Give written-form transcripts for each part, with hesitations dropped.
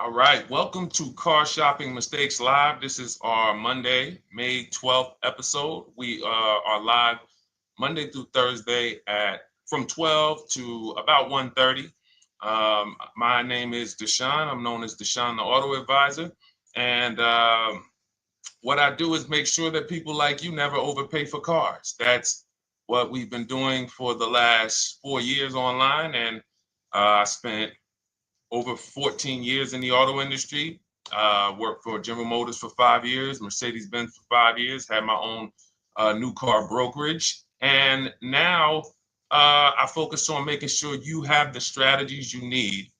All right, welcome to Car Shopping Mistakes Live. This is our Monday, May 12th episode. We are live Monday through Thursday at from 12 to about 1:30. My name is Deshone. I'm known as Deshone the Auto Advisor. And what I do is make sure that people like you never overpay for cars. That's what we've been doing for the last 4 years online. And I spent over 14 years in the auto industry. Worked for General Motors for 5 years, Mercedes-Benz for 5 years, had my own new car brokerage. And now I focus on making sure you have the strategies you need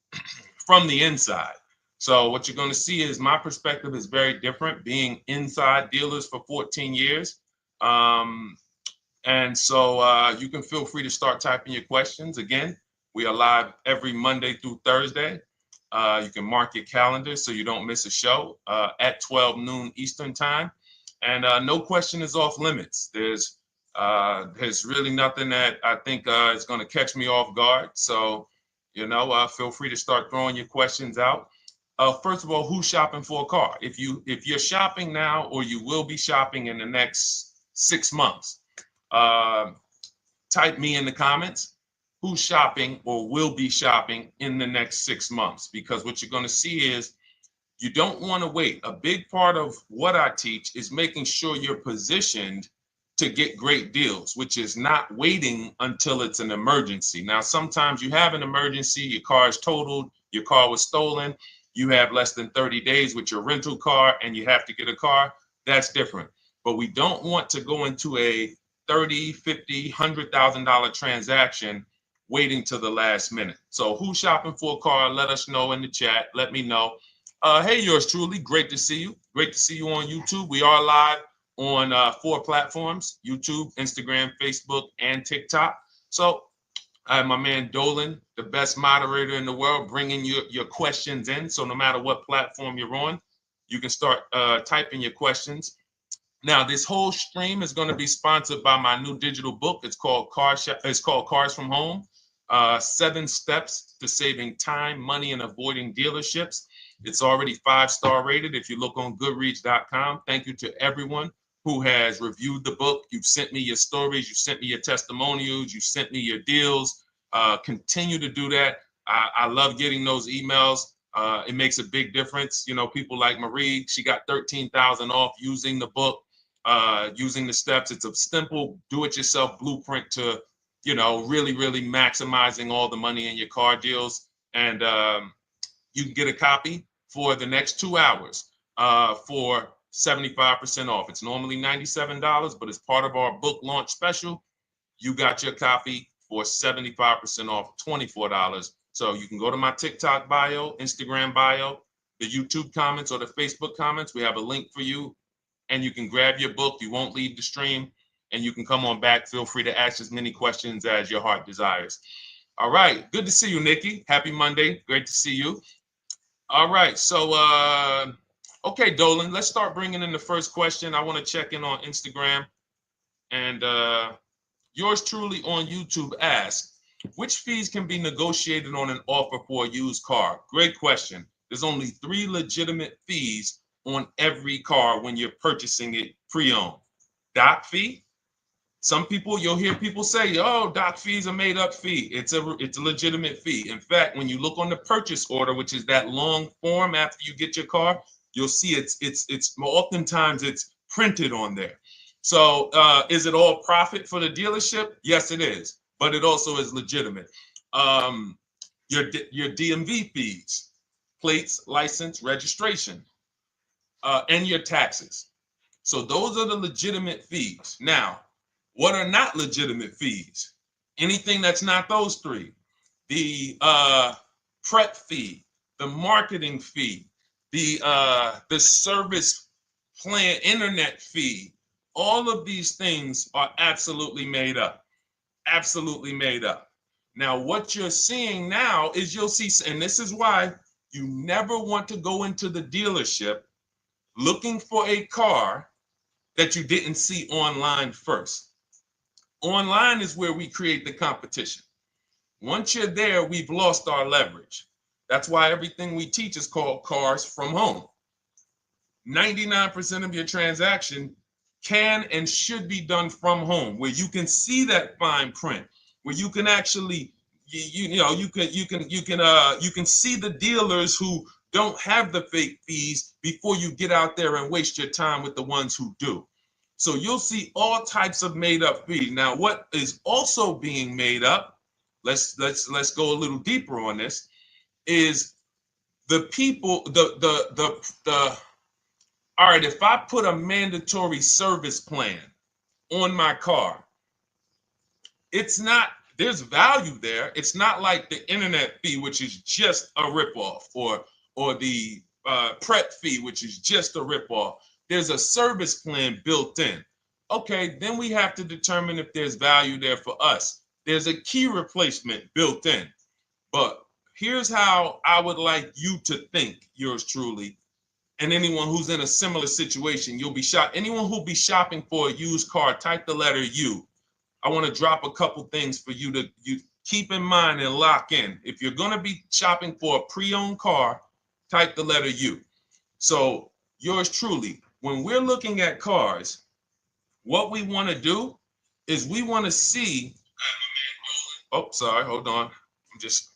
from the inside. So what you're going to see is my perspective is very different, being inside dealers for 14 years. Um, and so you can feel free to start typing your questions. Again, we are live every Monday through Thursday. You can mark your calendar so you don't miss a show at 12 noon Eastern time. And no question is off limits. There's really nothing that I think is going to catch me off guard. So, feel free to start throwing your questions out. First of all, who's shopping for a car? If you're shopping now or you will be shopping in the next 6 months, uh, type me in the comments who's shopping or will be shopping in the next 6 months, because what you're going to see is you don't want to wait. A big part of what I teach is making sure you're positioned to get great deals, which is not waiting until it's an emergency. Now, sometimes you have an emergency, your car is totaled, your car was stolen, you have less than 30 days with your rental car and you have to get a car. That's different. But we don't want to go into a 30, 50, $100,000 transaction waiting to the last minute. So who's shopping for a car? Let us know in the chat. Let me know. Hey, yours truly. Great to see you. Great to see you on YouTube. We are live on 4 platforms: YouTube, Instagram, Facebook, and TikTok. So I have my man Dolan, the best moderator in the world, bringing your questions in. So no matter what platform you're on, you can start typing your questions. Now, this whole stream is going to be sponsored by my new digital book. It's called Cars from Home: 7 Steps to Saving Time, Money, and Avoiding Dealerships. It's already 5-star rated. If you look on Goodreads.com, thank you to everyone who has reviewed the book. You've sent me your stories. You sent me your testimonials. You sent me your deals. Continue to do that. I love getting those emails. It makes a big difference. People like Marie, she got 13,000 off using the book, using the steps. It's a simple do-it-yourself blueprint to, really, really maximizing all the money in your car deals. And you can get a copy for the next 2 hours for 75% off. It's normally $97, but as part of our book launch special, you got your copy for 75% off, $24. So you can go to my TikTok bio, Instagram bio, the YouTube comments, or the Facebook comments. We have a link for you, and you can grab your book. You won't leave the stream, and you can come on back. Feel free to ask as many questions as your heart desires. All right. Good to see you, Nikki. Happy Monday. Great to see you. All right. So, okay, Dolan, let's start bringing in the first question. I want to check in on Instagram. And yours truly on YouTube asks, which fees can be negotiated on an offer for a used car? Great question. There's only 3 legitimate fees on every car when you're purchasing it pre-owned. Doc fee. Some people, you'll hear people say, "Oh, doc fees are made up fee." It's a legitimate fee. In fact, when you look on the purchase order, which is that long form after you get your car, you'll see it's oftentimes it's printed on there. So is it all profit for the dealership? Yes, it is, but it also is legitimate. Um, your DMV fees, plates, license, registration, and your taxes. So those are the legitimate fees. Now, what are not legitimate fees? Anything that's not those 3. The prep fee, the marketing fee, the service plan internet fee. All of these things are absolutely made up. Absolutely made up. Now, what you're seeing now is you'll see, and this is why you never want to go into the dealership looking for a car that you didn't see online first. Online is where we create the competition. Once you're there, we've lost our leverage. That's why everything we teach is called Cars from Home. 99% of your transaction can and should be done from home, where you can see that fine print, where you can actually you can see the dealers who don't have the fake fees before you get out there and waste your time with the ones who do. So you'll see all types of made up fees. Now, what is also being made up, let's go a little deeper on this, is the people, the all right, if I put a mandatory service plan on my car, it's not, there's value there. It's not like the internet fee, which is just a ripoff, or the prep fee, which is just a ripoff. There's a service plan built in. Okay, then we have to determine if there's value there for us. There's a key replacement built in. But here's how I would like you to think, yours truly, and anyone who's in a similar situation. You'll be shocked. Anyone who'll be shopping for a used car, type the letter U. I want to drop a couple things for you to keep in mind and lock in. If you're going to be shopping for a pre-owned car, type the letter U. So yours truly, when we're looking at cars, what we want to do is we want to see, oh, sorry, hold on. I'm just,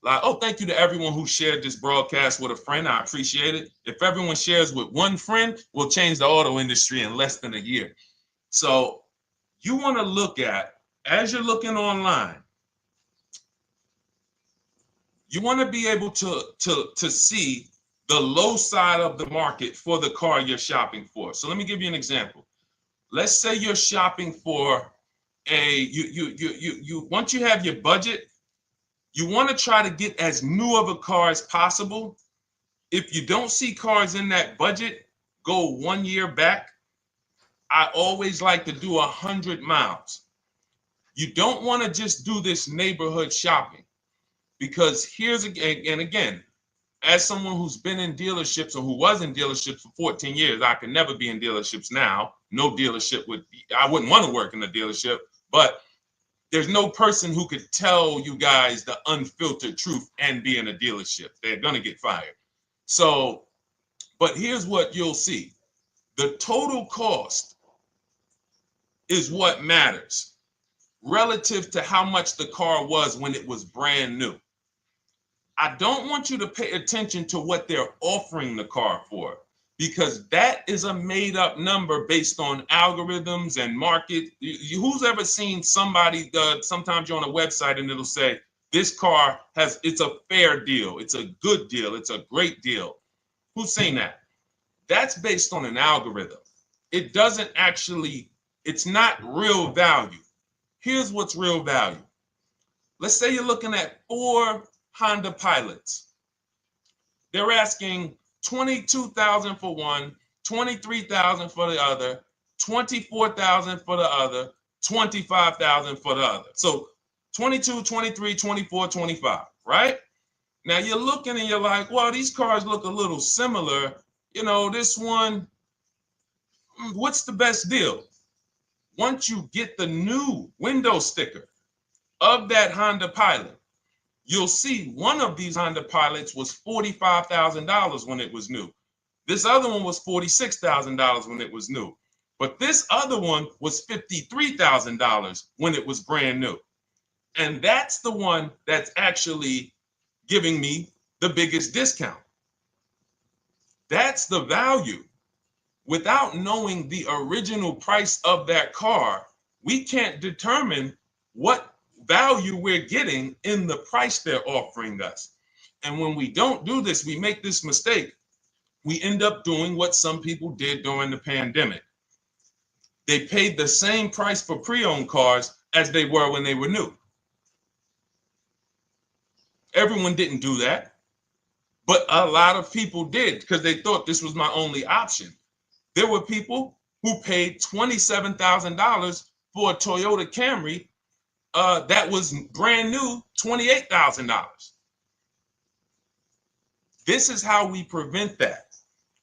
oh, thank you to everyone who shared this broadcast with a friend. I appreciate it. If everyone shares with one friend, we'll change the auto industry in less than a year. So you want to look at, as you're looking online, you want to be able to see the low side of the market for the car you're shopping for. So let me give you an example. Let's say you're shopping for once you have your budget, you want to try to get as new of a car as possible. If you don't see cars in that budget, go 1 year back. I always like to do 100 miles. You don't want to just do this neighborhood shopping, because here's again, as someone who's been in dealerships or who was in dealerships for 14 years, I can never be in dealerships now. No dealership I wouldn't want to work in a dealership, but there's no person who could tell you guys the unfiltered truth and be in a dealership. They're going to get fired. So, but here's what you'll see. The total cost is what matters relative to how much the car was when it was brand new. I don't want you to pay attention to what they're offering the car for, because that is a made up number based on algorithms and market. Who's ever seen somebody, sometimes you're on a website and it'll say, this car it's a fair deal, it's a good deal, it's a great deal. Who's seen that? That's based on an algorithm. It doesn't actually, it's not real value. Here's what's real value. Let's say you're looking at 4 Honda Pilots. They're asking $22,000 for one, $23,000 for the other, $24,000 for the other, $25,000 for the other. So 22, 23, 24, 25, right? Now you're looking and you're like, well, these cars look a little similar. You know, this one, what's the best deal? Once you get the new window sticker of that Honda Pilot, you'll see one of these Honda Pilots was $45,000 when it was new. This other one was $46,000 when it was new. But this other one was $53,000 when it was brand new. And that's the one that's actually giving me the biggest discount. That's the value. Without knowing the original price of that car, we can't determine what value we're getting in the price they're offering us. And when we don't do this, we make this mistake. We end up doing what some people did during the pandemic. They paid the same price for pre-owned cars as they were when they were new. Everyone didn't do that, but a lot of people did because they thought this was my only option. There were people who paid $27,000 for a Toyota Camry that was brand new, $28,000. This is how we prevent that.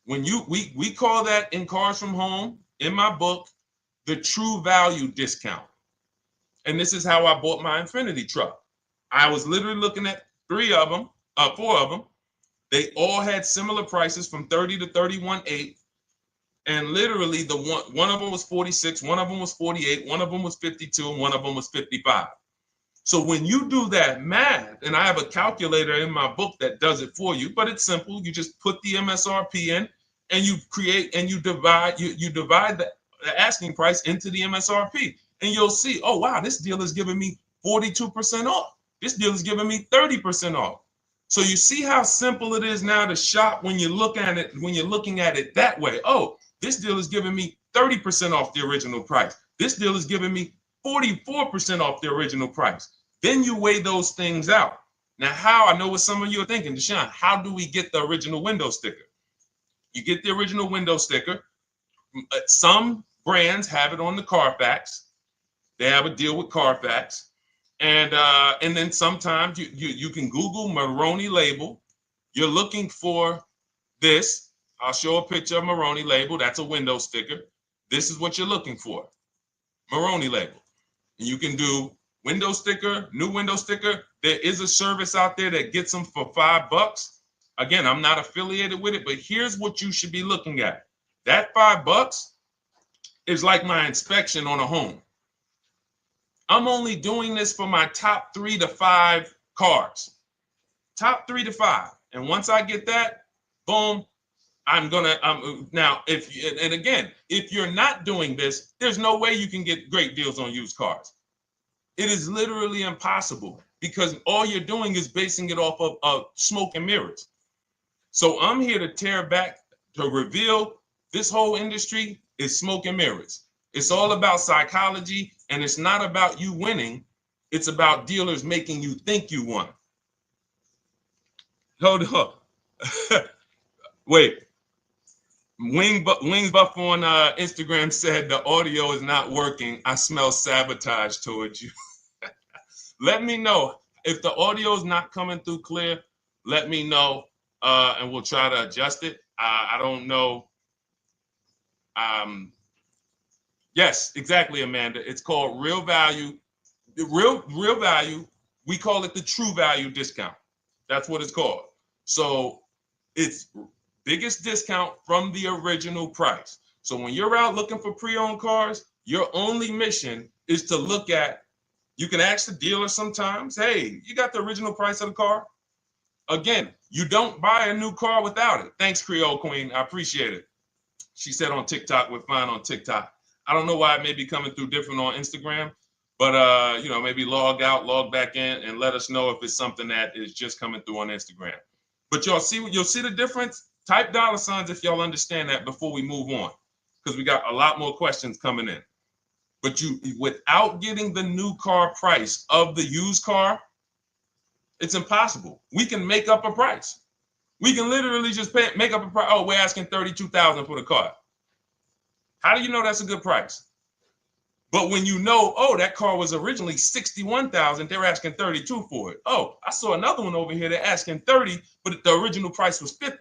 When we call that in Cars from Home, in my book, the true value discount. And this is how I bought my Infiniti truck. I was literally looking at 3 of them. 4 of them. They all had similar prices from 30 to 31.8. And literally the one of them was 46, one of them was 48, one of them was 52, and one of them was 55. So when you do that math, and I have a calculator in my book that does it for you, but it's simple. You just put the MSRP in and you create and you divide the asking price into the MSRP. And you'll see, oh wow, this deal is giving me 42% off. This deal is giving me 30% off. So you see how simple it is now to shop when you look at it, when you're looking at it that way. Oh, this deal is giving me 30% off the original price. This deal is giving me 44% off the original price. Then you weigh those things out. Now, how, I know what some of you are thinking, Deshone, how do we get the original window sticker? You get the original window sticker. Some brands have it on the Carfax. They have a deal with Carfax. And then sometimes you can Google Maroney label. You're looking for this. I'll show a picture of Maroney label. That's a window sticker. This is what you're looking for. Maroney label. And you can do window sticker, new window sticker. There is a service out there that gets them for $5. Again, I'm not affiliated with it, but here's what you should be looking at. That $5 is like my inspection on a home. I'm only doing this for my top 3 to 5 cars. Top 3 to 5. And once I get that, boom, I'm gonna now if you're not doing this, there's no way you can get great deals on used cars. It is literally impossible because all you're doing is basing it off of smoke and mirrors. So I'm here to tear back, to reveal this whole industry is smoke and mirrors. It's all about psychology, and it's not about you winning. It's about dealers making you think you won. Hold up. Wait. Wings Buff on Instagram said the audio is not working. I smell sabotage towards you. Let me know if the audio is not coming through clear. Let me know, and we'll try to adjust it. I don't know. Yes, exactly, Amanda. It's called real value. Real value. We call it the true value discount. That's what it's called. So it's biggest discount from the original price. So when you're out looking for pre-owned cars, your only mission is to look at, you can ask the dealer sometimes, hey, you got the original price of the car? Again, you don't buy a new car without it. Thanks, Creole Queen. I appreciate it. She said on TikTok, we're fine on TikTok. I don't know why it may be coming through different on Instagram, but maybe log out, log back in, and let us know if it's something that is just coming through on Instagram. But you'll see the difference. Type $ if y'all understand that before we move on, because we got a lot more questions coming in. But without getting the new car price of the used car, it's impossible. We can make up a price. We can literally just make up a price. Oh, we're asking $32,000 for the car. How do you know that's a good price? But when you know, oh, that car was originally $61,000, they're asking $32,000 for it. Oh, I saw another one over here. They're asking $30,000, but the original price was $50,000.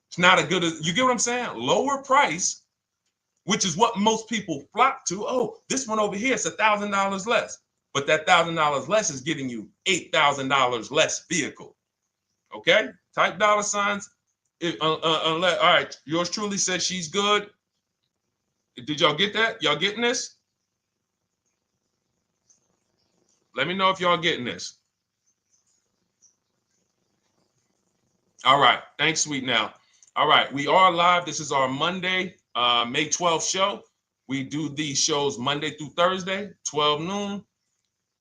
It's not a good, you get what I'm saying? Lower price, which is what most people flock to. Oh, this one over here is $1,000 less. But that $1,000 less is getting you $8,000 less vehicle. Okay? Type $. All right, yours truly said she's good. Did y'all get that? Y'all getting this? Let me know if y'all getting this. All right. Thanks, Sweet Now. All right. We are live. This is our Monday, May 12th show. We do these shows Monday through Thursday, 12 noon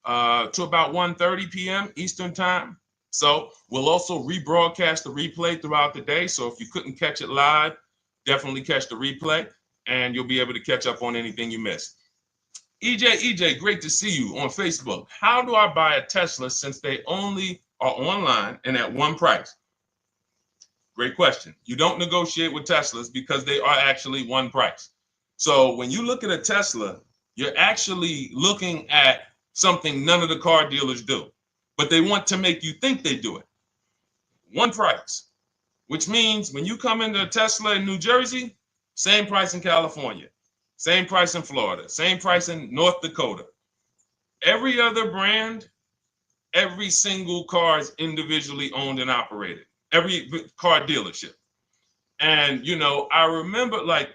to about 1:30 p.m. Eastern time. So we'll also rebroadcast the replay throughout the day. So if you couldn't catch it live, definitely catch the replay, and you'll be able to catch up on anything you missed. EJ, great to see you on Facebook. How do I buy a Tesla since they only are online and at one price? Great question. You don't negotiate with Teslas because they are actually one price. So when you look at a Tesla, you're actually looking at something none of the car dealers do, but they want to make you think they do it. One price, which means when you come into a Tesla in New Jersey, same price in California, same price in Florida, same price in North Dakota. Every other brand Every single car is individually owned and operated. Every car dealership. And, you know, I remember like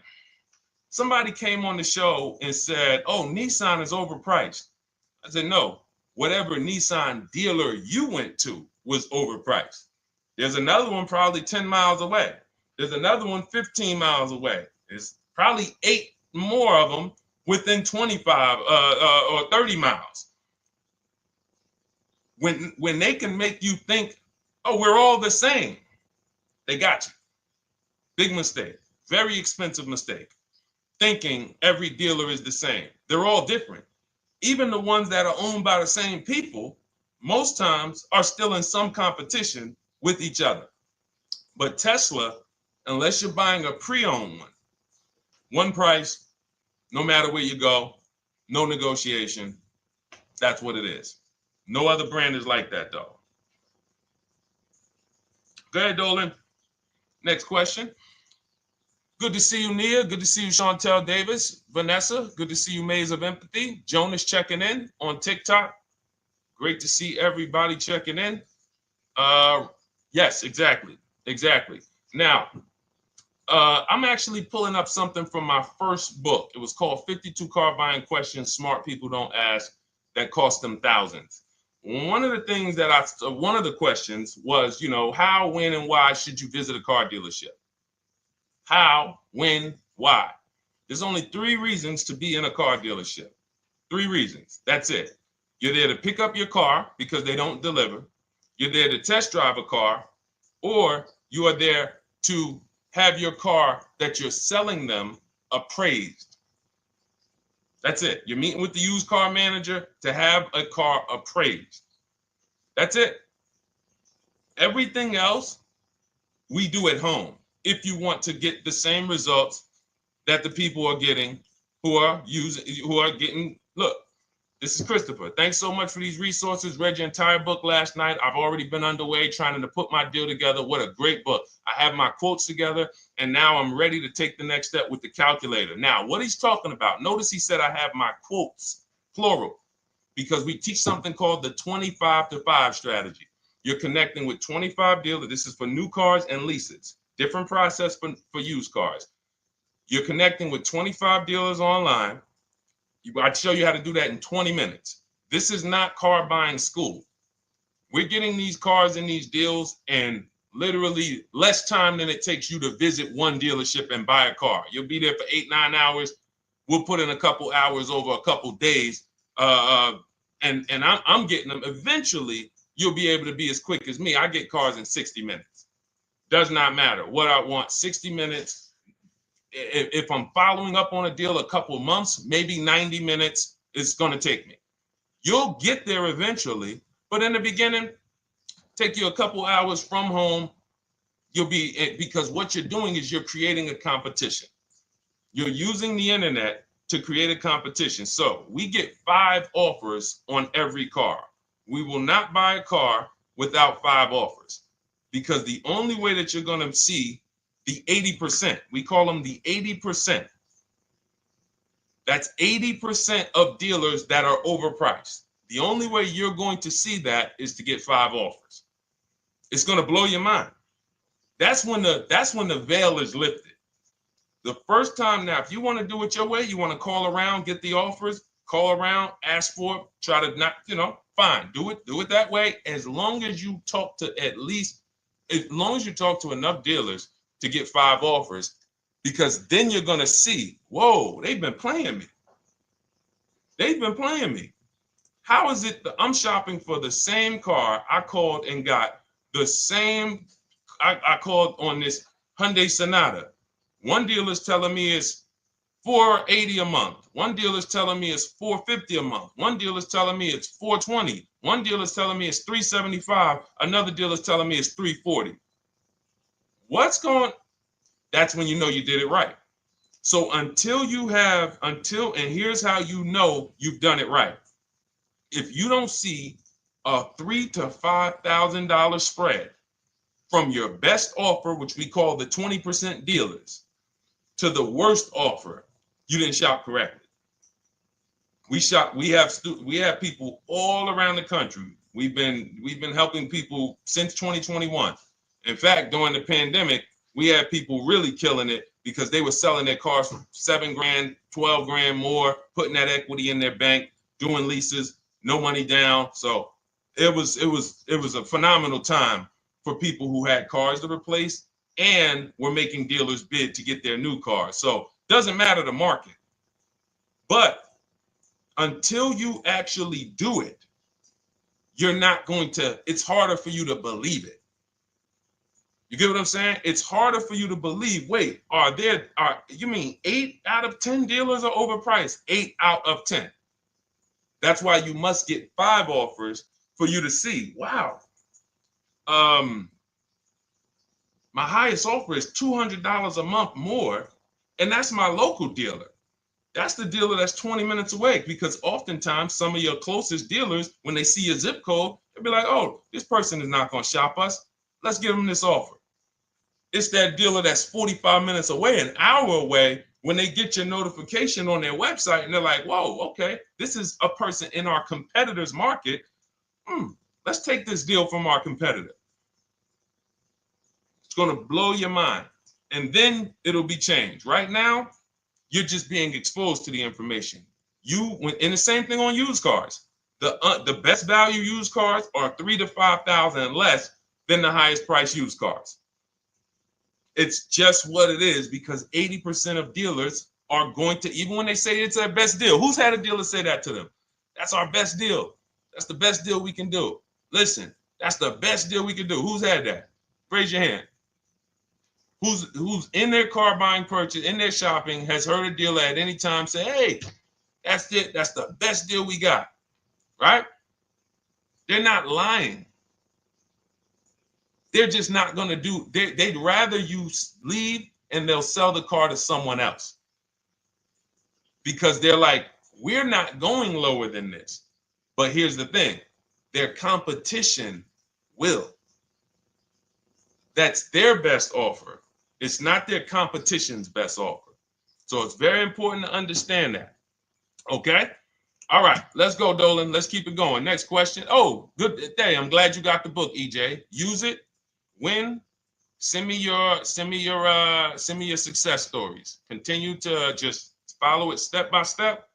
somebody came on the show and said, oh, Nissan is overpriced. I said, no, whatever Nissan dealer you went to was overpriced. There's another one probably 10 miles away. There's another one 15 miles away. There's probably 8 more of them within 25 or 30 miles. When they can make you think, oh, we're all the same, they got you. Big mistake. Very expensive mistake. Thinking every dealer is the same. They're all different. Even the ones that are owned by the same people, most times are still in some competition with each other. But Tesla, unless you're buying a pre-owned one price, no matter where you go, no negotiation. That's what it is. No other brand is like that, though. Go ahead, Dolan. Next question. Good to see you, Nia. Good to see you, Chantel Davis. Vanessa, good to see you, Maze of Empathy. Jonas checking in on TikTok. Great to see everybody checking in. Yes, exactly. Now, I'm actually pulling up something from my first book. It was called 52 Car Buying Questions Smart People Don't Ask that cost them thousands. One of the questions was, you know, how, when, and why should you visit a car dealership? How, when, why? There's only 3 reasons to be in a car dealership. 3 reasons. That's it. You're there to pick up your car because they don't deliver. You're there to test drive a car, or you are there to have your car that you're selling them appraised. That's it. You're meeting with the used car manager to have a car appraised. That's it. Everything else we do at home if you want to get the same results that the people are getting who are getting. Look, this is Christopher. Thanks so much for these resources. Read your entire book last night. I've already been underway trying to put my deal together. What a great book. I have my quotes together, and now I'm ready to take the next step with the calculator. Now, what he's talking about, notice he said I have my quotes, plural, because we teach something called the 25 to 5 strategy. You're connecting with 25 dealers. This is for new cars and leases. Different process for used cars. You're connecting with 25 dealers online. I'd show you how to do that in 20 minutes. This is not car buying school. We're getting these cars and these deals in literally less time than it takes you to visit one dealership and buy a car. You'll be there for 8-9 hours. We'll put in a couple hours over a couple days. And I'm getting them. Eventually, you'll be able to be as quick as me. I get cars in 60 minutes. Does not matter what I want. 60 minutes. If I'm following up on a deal a couple months, maybe 90 minutes is going to take me. You'll get there eventually, but in the beginning, take you a couple hours from home. Because what you're doing is you're creating a competition. You're using the internet to create a competition. So we get 5 offers on every car. We will not buy a car without 5 offers, because the only way that you're going to see the 80%, we call them the 80%. That's 80% of dealers that are overpriced. The only way you're going to see that is to get 5 offers. It's going to blow your mind. That's when the veil is lifted. The first time, now, if you want to do it your way, you want to call around, get the offers, call around, ask for it, try to not, fine, do it that way. As long as you talk to enough dealers to get 5 offers, because then you're going to see, whoa, they've been playing me. How is it that I'm shopping for the same car? I called and got the same. I called on this Hyundai Sonata. One dealer's telling me it's $480 a month. One dealer's telling me it's $450 a month. One dealer's telling me it's $420. One dealer's telling me it's $375. Another dealer's telling me it's $340. That's when you know you did it right. So and here's how you know you've done it right. If you don't see a $3,000 to $5,000 spread from your best offer, which we call the 20% dealers, to the worst offer, you didn't shop correctly. We have people all around the country. We've been helping people since 2021. In fact, during the pandemic, we had people really killing it because they were selling their cars for 7 grand, 12 grand more, putting that equity in their bank, doing leases, no money down. So it was a phenomenal time for people who had cars to replace and were making dealers bid to get their new cars. So doesn't matter the market. But until you actually do it, you're not going to, it's harder for you to believe it. You get what I'm saying? It's harder for you to believe, wait, you mean 8 out of 10 dealers are overpriced? 8 out of 10. That's why you must get 5 offers for you to see, wow. My highest offer is $200 a month more, and that's my local dealer. That's the dealer that's 20 minutes away, because oftentimes some of your closest dealers, when they see your zip code, they'll be like, oh, this person is not going to shop us. Let's give them this offer. It's that dealer that's 45 minutes away, an hour away, when they get your notification on their website and they're like, whoa, okay, this is a person in our competitor's market. Let's take this deal from our competitor. It's going to blow your mind. And then it'll be changed. Right now, you're just being exposed to the information. And the same thing on used cars. The best value used cars are $3,000 to $5,000 less than the highest price used cars. It's just what it is, because 80% of dealers are going to, even when they say it's their best deal. Who's had a dealer say that to them? That's our best deal. That's the best deal we can do. Listen, that's the best deal we can do. Who's had that? Raise your hand. Who's in their car buying purchase, in their shopping, has heard a dealer at any time say, hey, that's it. That's the best deal we got, right? They're not lying. They're just not going to do, they'd rather you leave and they'll sell the car to someone else, because they're like, we're not going lower than this. But here's the thing, their competition will. That's their best offer. It's not their competition's best offer. So it's very important to understand that. Okay? All right, let's go, Dolan. Let's keep it going. Next question. Oh, good day. I'm glad you got the book, EJ. Use it. Win. Send me your success stories. Continue to just follow it step by step.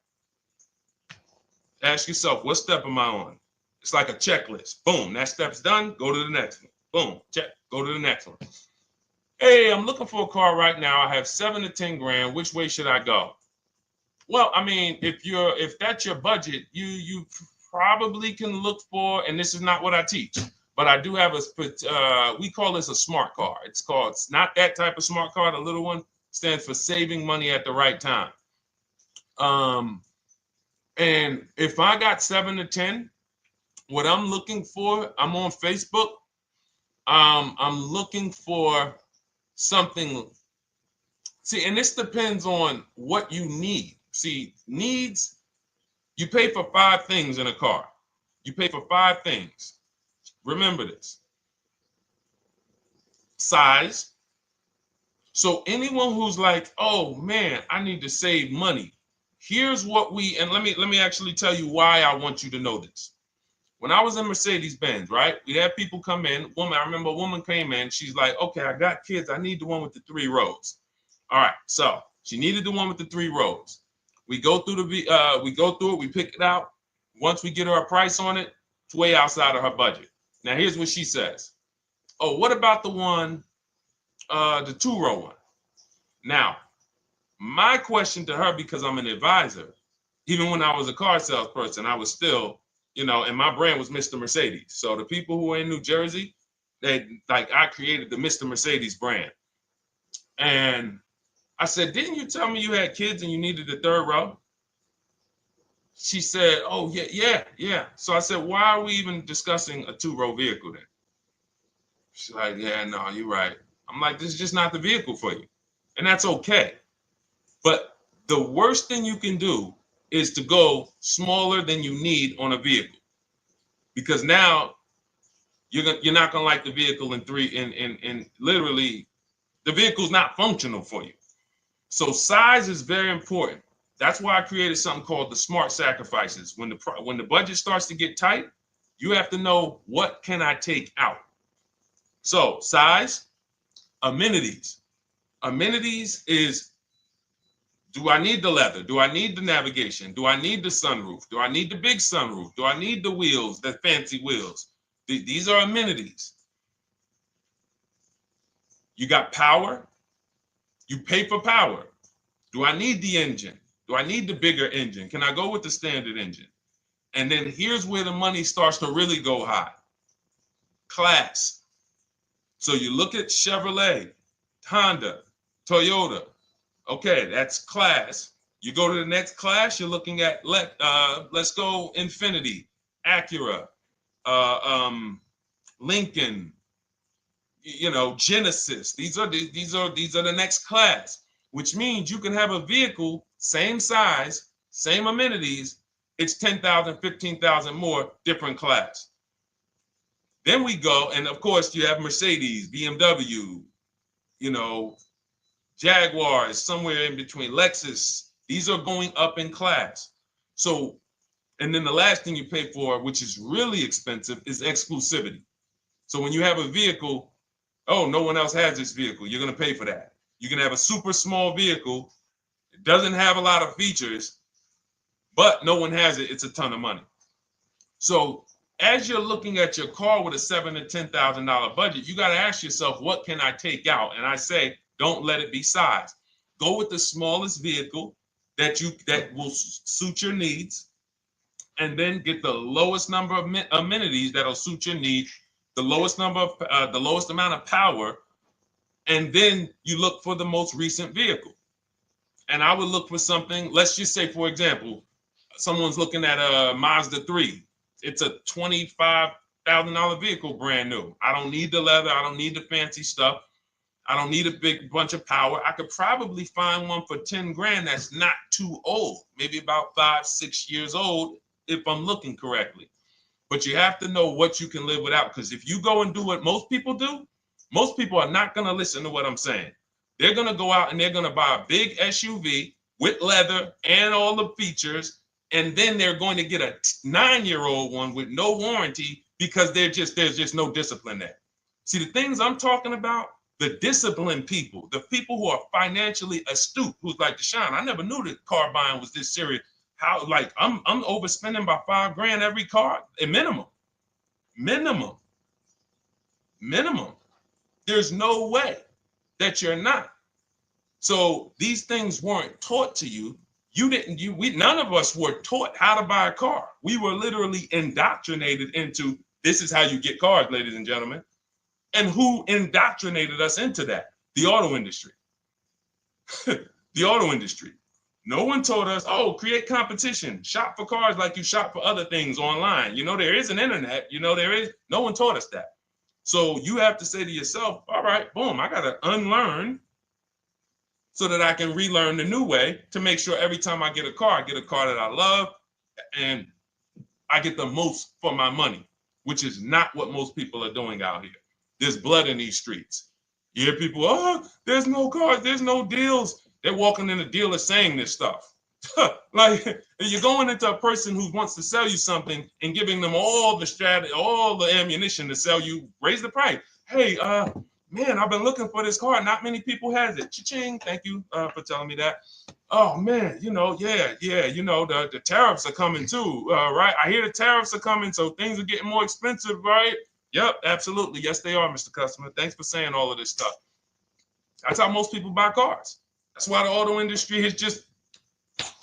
Ask yourself, what step am I on? It's like a checklist. Boom, that step's done. Go to the next one. Boom, check. Go to the next one. Hey, I'm looking for a car right now. I have 7 to 10 grand. Which way should I go? Well, I mean, if that's your budget, you probably can look for, and this is not what I teach, but I do have we call this a smart car. It's not that type of smart car. The little one stands for saving money at the right time. And if I got 7 to 10, what I'm looking for, I'm on Facebook. I'm looking for something. See, and this depends on what you need. See, needs, you pay for 5 things in a car. You pay for 5 things. Remember this. Size. So anyone who's like, oh man, I need to save money. Here's what and let me actually tell you why I want you to know this. When I was in Mercedes-Benz, right? We had people come in. I remember a woman came in. She's like, okay, I got kids. I need the one with the 3 rows. All right. So she needed the one with the 3 rows. We go through it. We pick it out. Once we get her a price on it, it's way outside of her budget. Now, here's what she says. Oh, what about the one, the 2-row one? Now, my question to her, because I'm an advisor, even when I was a car salesperson, I was still, and my brand was Mr. Mercedes. So the people who are in New Jersey, I created the Mr. Mercedes brand. And I said, didn't you tell me you had kids and you needed the 3rd row? She said, oh, yeah. So I said, why are we even discussing a 2-row vehicle then? She's like, yeah, no, you're right. I'm like, this is just not the vehicle for you. And that's okay. But the worst thing you can do is to go smaller than you need on a vehicle, because now you're not gonna like the vehicle in literally the vehicle's not functional for you. So size is very important. That's why I created something called the smart sacrifices. When the budget starts to get tight, You have to know, what can I take out? So size, amenities. Amenities is, do I need the leather? Do I need the navigation? Do I need the sunroof? Do I need the big sunroof? Do I need the wheels, the fancy wheels? These are amenities. You got power. You pay for power. Do I need the engine? Do I need the bigger engine? Can I go with the standard engine? And then here's where the money starts to really go high. Class. So you look at Chevrolet, Honda, Toyota. Okay, that's class. You go to the next class, you're looking at, let's go Infiniti, Acura, Lincoln, Genesis. These are the next class, which means you can have a vehicle, same size, same amenities. It's 10,000, 15,000 more, different class. Then we go, and of course you have Mercedes, BMW, Jaguars, somewhere in between, Lexus. These are going up in class. So, and then the last thing you pay for, which is really expensive, is exclusivity. So when you have a vehicle, oh, no one else has this vehicle, you're going to pay for that. You can have a super small vehicle, it doesn't have a lot of features, but no one has it, it's a ton of money. So as you're looking at your car with a $7,000 to $10,000 budget, you got to ask yourself, what can I take out? And I say, don't let it be size. Go with the smallest vehicle that will suit your needs, and then get the lowest number of amenities that'll suit your needs, the lowest amount of power, and then you look for the most recent vehicle. And I would look for something, let's just say, for example, someone's looking at a Mazda 3. It's a $25,000 vehicle, brand new. I don't need the leather. I don't need the fancy stuff. I don't need a big bunch of power. I could probably find one for 10 grand that's not too old, maybe about 5-6 years old, if I'm looking correctly. But you have to know what you can live without, because if you go and do what most people do, most people are not going to listen to what I'm saying. They're going to go out and they're going to buy a big SUV with leather and all the features, and then they're going to get a 9-year-old one with no warranty because there's just no discipline there. See, the things I'm talking about, the disciplined people, the people who are financially astute, who's like, Deshone, I never knew that car buying was this serious. How, like, I'm overspending by $5 grand every car, a minimum. There's no way that you're not. So these things weren't taught to you. None of us were taught how to buy a car. We were literally indoctrinated into, this is how you get cars, ladies and gentlemen. And who indoctrinated us into that? The auto industry. The auto industry. No one told us, oh, create competition, shop for cars like you shop for other things online. There is an internet, no one taught us that. So you have to say to yourself, all right, boom, I got to unlearn so that I can relearn the new way to make sure every time I get a car that I love and I get the most for my money, which is not what most people are doing out here. There's blood in these streets. You hear people, oh, there's no cars, there's no deals. They're walking in the dealer saying this stuff. Like, you're going into a person who wants to sell you something and giving them all the strategy, all the ammunition to sell you, raise the price. Hey, man, I've been looking for this car. Not many people has it. Cha-ching. Thank you for telling me that. Oh man, the tariffs are coming too, right? I hear the tariffs are coming, so things are getting more expensive, right? Yep, absolutely. Yes, they are, Mr. Customer. Thanks for saying all of this stuff. That's how most people buy cars. That's why the auto industry is just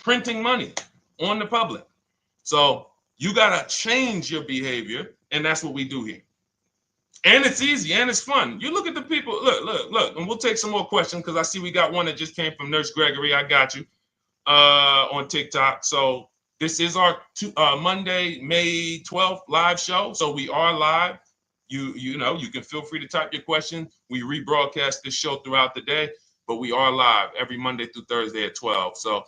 printing money on the public. So you got to change your behavior, and that's what we do here. And it's easy and it's fun. You look at the people, look, and we'll take some more questions because I see we got one that just came from Nurse Gregory. I got you on TikTok. So this is our Monday, May 12th live show. So we are live. You can feel free to type your question. We rebroadcast this show throughout the day, but we are live every Monday through Thursday at 12. So,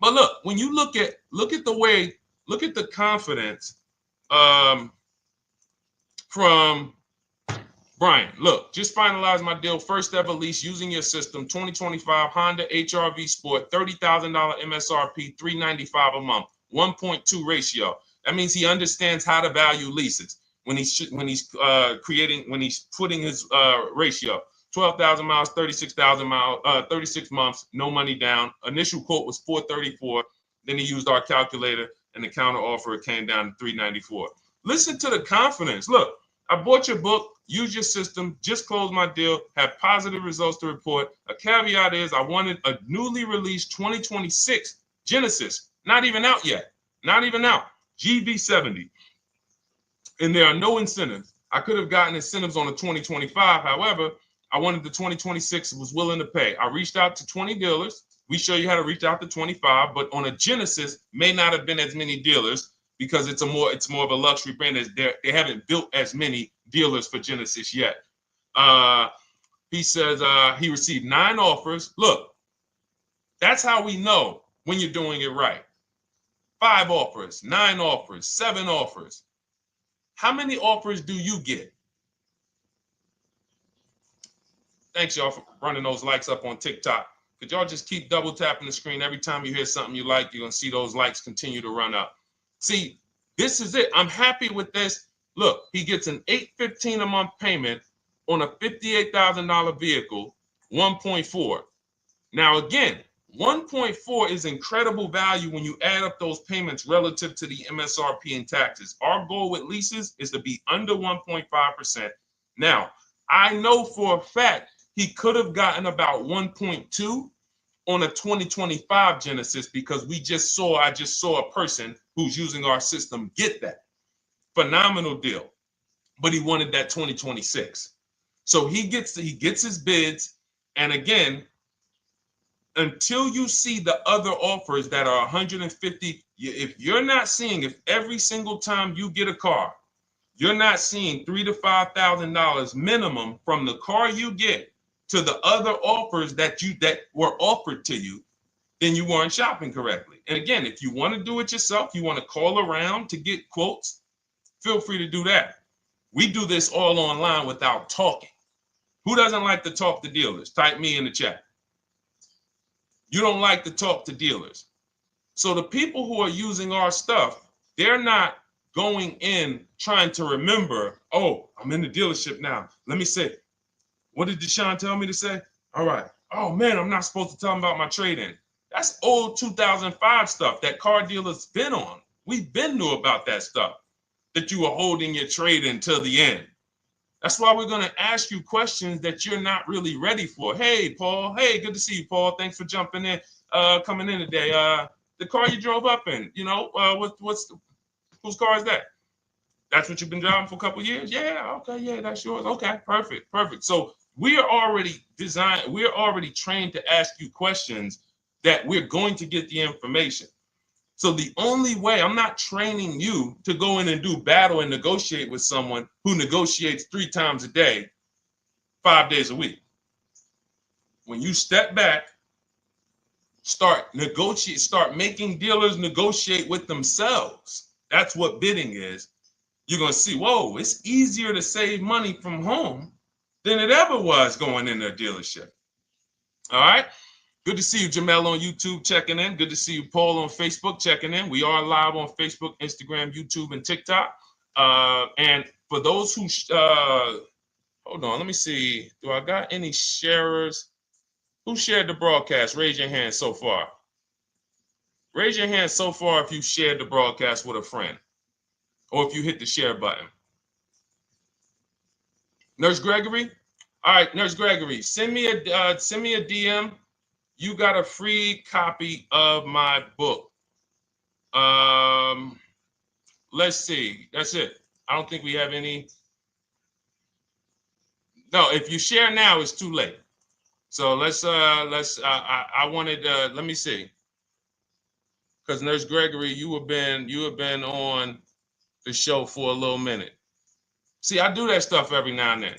but look, when you look at the confidence from Brian, look, just finalized my deal. First ever lease using your system, 2025 Honda HR-V Sport, $30,000 MSRP, $395 a month, 1.2 ratio. That means he understands how to value leases when he's putting his ratio. 12,000 miles, 36,000 miles, 36 months, no money down. Initial quote was 434. Then he used our calculator, and the counter offer came down to 394. Listen to the confidence. Look, I bought your book, use your system, just closed my deal, have positive results to report. A caveat is I wanted a newly released 2026 Genesis, not even out yet, not even out, GV70. And there are no incentives. I could have gotten incentives on the 2025. However, I wanted the 2026, was willing to pay. I reached out to 20 dealers. We show you how to reach out to 25, but on a Genesis, may not have been as many dealers because it's more of a luxury brand. As they haven't built as many dealers for Genesis yet. He says he received 9 offers. Look, that's how we know when you're doing it right. 5 offers, 9 offers, 7 offers. How many offers do you get? Thanks, y'all, for running those likes up on TikTok. Could y'all just keep double tapping the screen every time you hear something you like? You're going to see those likes continue to run up. See, this is it. I'm happy with this. Look, he gets an $815 a month payment on a $58,000 vehicle, 1.4. Now, again, 1.4 is incredible value when you add up those payments relative to the MSRP and taxes. Our goal with leases is to be under 1.5%. Now, I know for a fact he could have gotten about 1.2 on a 2025 Genesis because I just saw a person who's using our system get that. Phenomenal deal. But he wanted that 2026. So he gets his bids. And again, until you see the other offers that are 150, if every single time you get a car, you're not seeing $3,000 to $5,000 minimum from the car you get to the other offers that were offered to you, then you weren't shopping correctly. And again, if you want to do it yourself, you want to call around to get quotes, feel free to do that. We do this all online without talking. Who doesn't like to talk to dealers? Type me in the chat. You don't like to talk to dealers. So the people who are using our stuff, they're not going in trying to remember, oh, I'm in the dealership now. Let me say, what did Deshone tell me to say? All right. Oh, man, I'm not supposed to tell them about my trade-in. That's old 2005 stuff that car dealers been on. We've been knew about that stuff, that you were holding your trade-in till the end. That's why we're going to ask you questions that you're not really ready for. Hey, Paul. Hey, good to see you, Paul. Thanks for jumping in, coming in today. The car you drove up in, whose car is that? That's what you've been driving for a couple of years? Yeah, okay, yeah, that's yours. Okay, perfect. So we are already trained to ask you questions that we're going to get the information. So the only way, I'm not training you to go in and do battle and negotiate with someone who negotiates 3 times a day, 5 days a week. When you step back, start making dealers negotiate with themselves. That's what bidding is. You're going to see, whoa, it's easier to save money from home than it ever was going in a dealership. All right. Good to see you, Jamel, on YouTube checking in. Good to see you, Paul, on Facebook checking in. We are live on Facebook, Instagram, YouTube, and TikTok. And for those who, hold on, let me see. Do I got any sharers? Who shared the broadcast? Raise your hand so far. Raise your hand so far if you shared the broadcast with a friend or if you hit the share button. Nurse Gregory? All right, Nurse Gregory, send me a DM. You got a free copy of my book. Let's see. That's it. I don't think we have any. No, if you share now, it's too late. So I wanted let me see. Because Nurse Gregory, you have been on the show for a little minute. See, I do that stuff every now and then.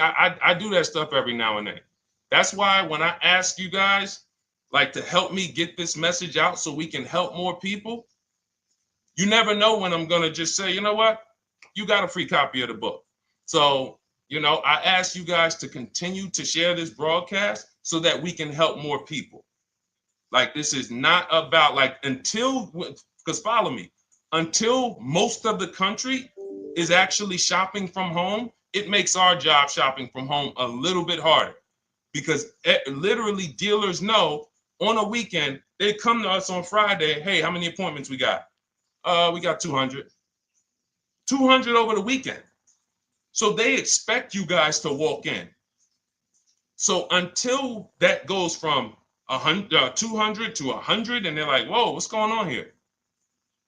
I do that stuff every now and then. That's why when I ask you guys, like, to help me get this message out so we can help more people, you never know when I'm going to just say, you know what? You got a free copy of the book. So, I ask you guys to continue to share this broadcast so that we can help more people. Like, this is not about, because follow me. until most of the country is actually shopping from home, it makes our job shopping from home a little bit harder, because literally dealers know on a weekend, they come to us on Friday, hey, how many appointments we got? We got 200. 200 over the weekend. So they expect you guys to walk in. So until that goes from 200 to 100, and they're like, whoa, what's going on here?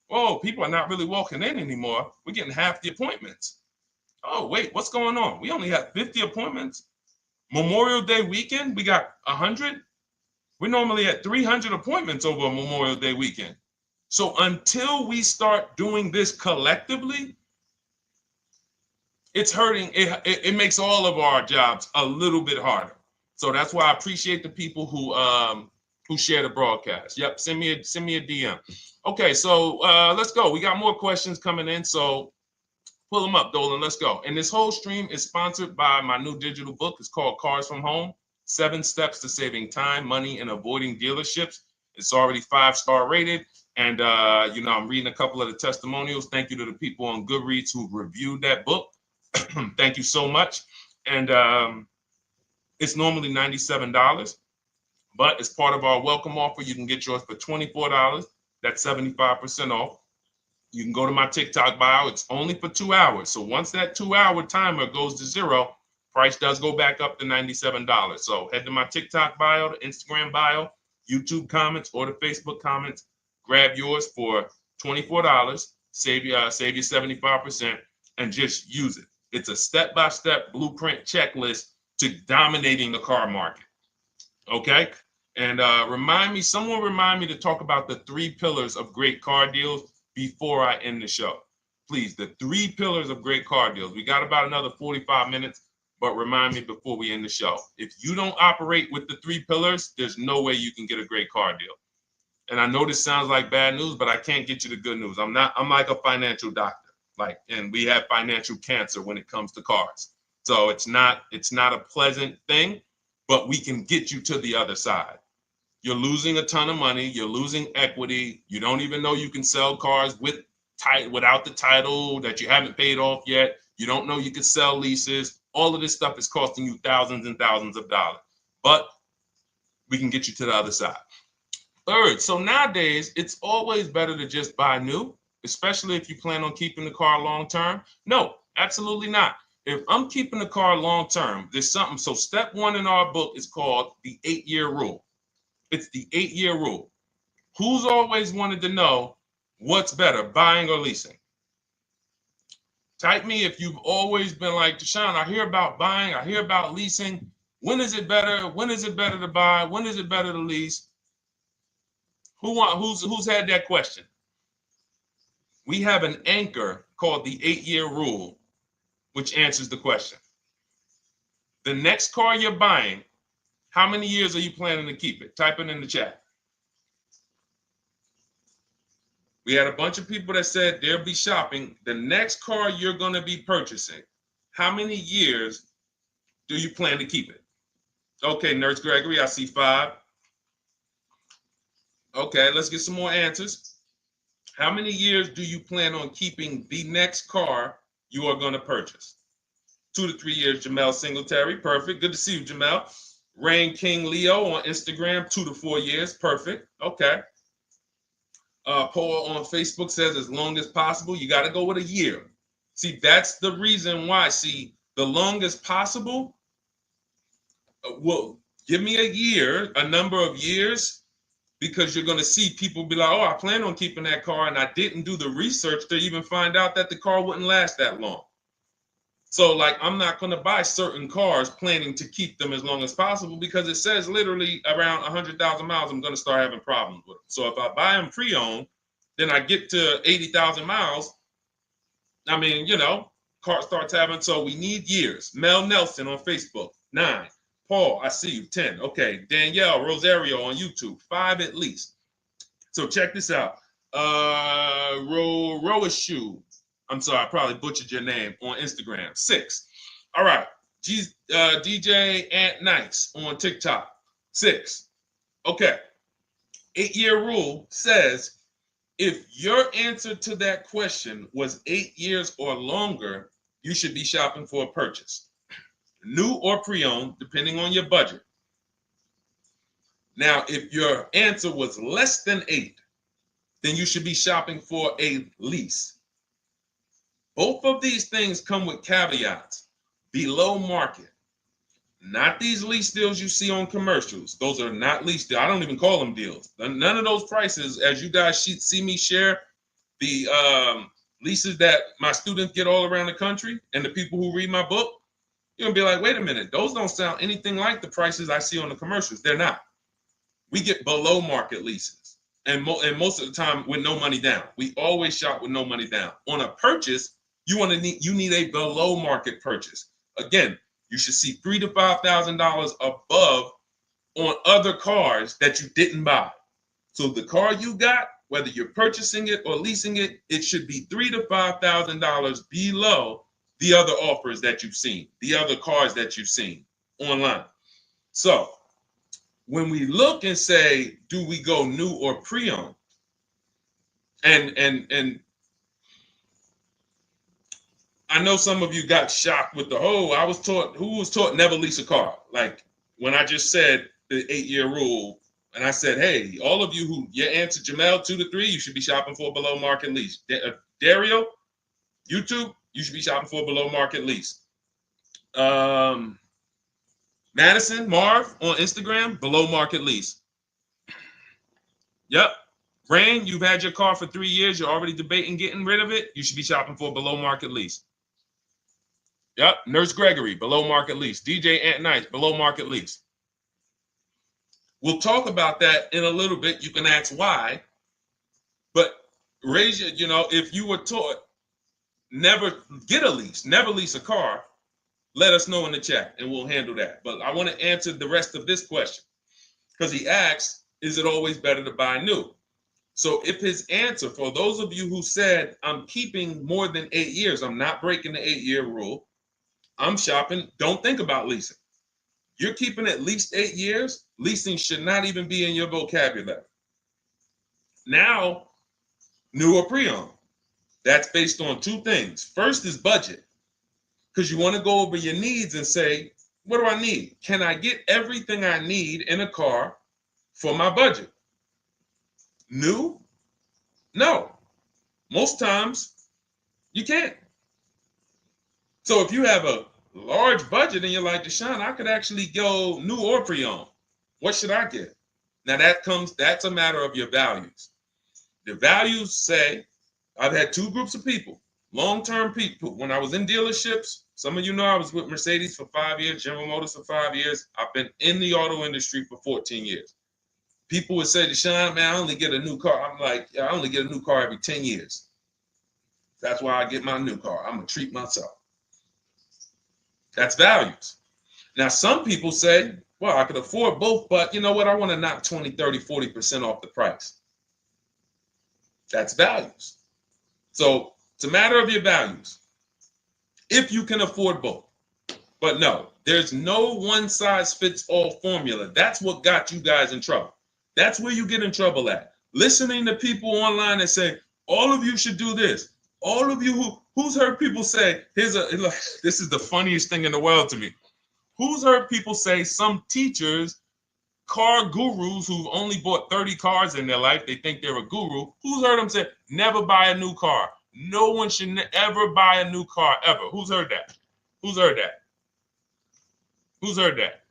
Whoa, people are not really walking in anymore. We're getting half the appointments. Oh, wait, what's going on? We only have 50 appointments. Memorial Day weekend, we got 100. We're normally at 300 appointments over a Memorial Day weekend. So until we start doing this collectively, it's hurting. It makes all of our jobs a little bit harder. So that's why I appreciate the people who share the broadcast. Yep, send me a DM. Okay, so let's go. We got more questions coming in, so pull them up, Dolan. Let's go. And this whole stream is sponsored by my new digital book. It's called Cars from Home: 7 Steps to Saving Time, Money, and Avoiding Dealerships. It's already 5-star rated. And, I'm reading a couple of the testimonials. Thank you to the people on Goodreads who reviewed that book. Thank you so much. And it's normally $97, but as part of our welcome offer, you can get yours for $24. That's 75% off. You can go to my TikTok bio. It's only for 2 hours. So once that 2-hour timer goes to zero, price does go back up to $97. So head to my TikTok bio, the Instagram bio, YouTube comments, or the Facebook comments. Grab yours for $24. Save you 75%, and just use it. It's a step-by-step blueprint checklist to dominating the car market. Okay? And someone remind me to talk about the 3 pillars of great car deals before I end the show. Please, the 3 pillars of great car deals. We got about another 45 minutes, but remind me before we end the show. If you don't operate with the 3 pillars, there's no way you can get a great car deal. And I know this sounds like bad news, but I can't get you the good news. I'm like a financial doctor. And we have financial cancer when it comes to cars. So it's not a pleasant thing, but we can get you to the other side. You're losing a ton of money. You're losing equity. You don't even know you can sell cars without the title that you haven't paid off yet. You don't know you can sell leases. All of this stuff is costing you thousands and thousands of dollars, but we can get you to the other side. Third, so nowadays, it's always better to just buy new, especially if you plan on keeping the car long term. No, absolutely not. If I'm keeping the car long term, there's something. So step 1 in our book is called the 8-year rule. It's the 8-year rule. Who's always wanted to know what's better, buying or leasing? Type me if you've always been like, Deshone, I hear about buying, I hear about leasing. When is it better? When is it better to buy? When is it better to lease? Who's had that question? We have an anchor called the 8-year rule, which answers the question. The next car you're buying, how many years are you planning to keep it? Type it in the chat. We had a bunch of people that said they'll be shopping. The next car you're going to be purchasing, how many years do you plan to keep it? Okay, Nurse Gregory, I see 5. Okay, let's get some more answers. How many years do you plan on keeping the next car you are going to purchase? 2 to 3 years, Jamel Singletary. Perfect. Good to see you, Jamel. Rain King Leo on Instagram, 2 to 4 years. Perfect. Okay. Paul on Facebook says as long as possible. You got to go with a year. See, that's the reason why. See, the longest possible, well, give me a year, a number of years, because you're going to see people be like, oh, I plan on keeping that car, and I didn't do the research to even find out that the car wouldn't last that long. So, I'm not going to buy certain cars planning to keep them as long as possible, because it says literally around 100,000 miles, I'm going to start having problems with them. So if I buy them pre-owned, then I get to 80,000 miles. I mean, car starts having, so we need years. Mel Nelson on Facebook, 9. Paul, I see you, 10. Okay, Danielle Rosario on YouTube, 5 at least. So check this out. Roashu, I'm sorry, I probably butchered your name, on Instagram, 6. All right, DJ Ant Nice on TikTok, 6. Okay, 8-year rule says If your answer to that question was 8 years or longer, you should be shopping for a purchase, new or pre-owned, depending on your budget. Now, if your answer was less than 8, then you should be shopping for a lease. Both of these things come with caveats. Below market. Not these lease deals you see on commercials. Those are not lease deals. I don't even call them deals. None of those prices, as you guys see me share the leases that my students get all around the country and the people who read my book, you're going to be like, wait a minute. Those don't sound anything like the prices I see on the commercials. They're not. We get below market leases. And most of the time with no money down. We always shop with no money down. On a purchase, you need a below market purchase. Again, you should see $3,000 to $5,000 above on other cars that you didn't buy. So the car you got, whether you're purchasing it or leasing it, it should be $3,000 to $5,000 below the other offers that you've seen, the other cars that you've seen online. So when we look and say, do we go new or pre-owned? And I know some of you got shocked with who was taught never lease a car. Like when I just said the 8-year rule, and I said, hey, all of you who your answer Jamel 2 to 3, you should be shopping for a below market lease. Dario, YouTube, you should be shopping for a below market lease. Madison, Marv on Instagram, below market lease. Yep. Rain, you've had your car for 3 years. You're already debating getting rid of it. You should be shopping for a below market lease. Yep. Nurse Gregory, below market lease. DJ Ant Nice, below market lease. We'll talk about that in a little bit. You can ask why. But raise your, if you were taught never get a lease, never lease a car, let us know in the chat and we'll handle that. But I want to answer the rest of this question because he asks, is it always better to buy new? So if his answer, for those of you who said, I'm keeping more than 8 years, I'm not breaking the 8-year rule, I'm shopping, don't think about leasing. You're keeping at least 8 years, leasing should not even be in your vocabulary. Now, new or pre-owned. That's based on 2 things. First is budget, because you want to go over your needs and say, what do I need? Can I get everything I need in a car for my budget? New? No. Most times, you can't. So if you have a large budget and you're like, Deshone, I could actually go new or pre-owned. What should I get? Now that's a matter of your values. The values say, I've had 2 groups of people, long-term people. When I was in dealerships, some of you know I was with Mercedes for 5 years, General Motors for 5 years. I've been in the auto industry for 14 years. People would say, Deshone, man, I only get a new car. I'm like, yeah, I only get a new car every 10 years. That's why I get my new car. I'm going to treat myself. That's values. Now, some people say, well, I could afford both, but you know what? I want to knock 20, 30, 40% off the price. That's values. So it's a matter of your values. If you can afford both. But no, there's no one-size-fits-all formula. That's what got you guys in trouble. That's where you get in trouble at. Listening to people online and say, all of you should do this. All of you who's heard people say, this is the funniest thing in the world to me. Who's heard people say, some teachers, car gurus who've only bought 30 cars in their life, they think they're a guru. Who's heard them say, never buy a new car? No one should ever buy a new car, ever. Who's heard that? Who's heard that? Who's heard that?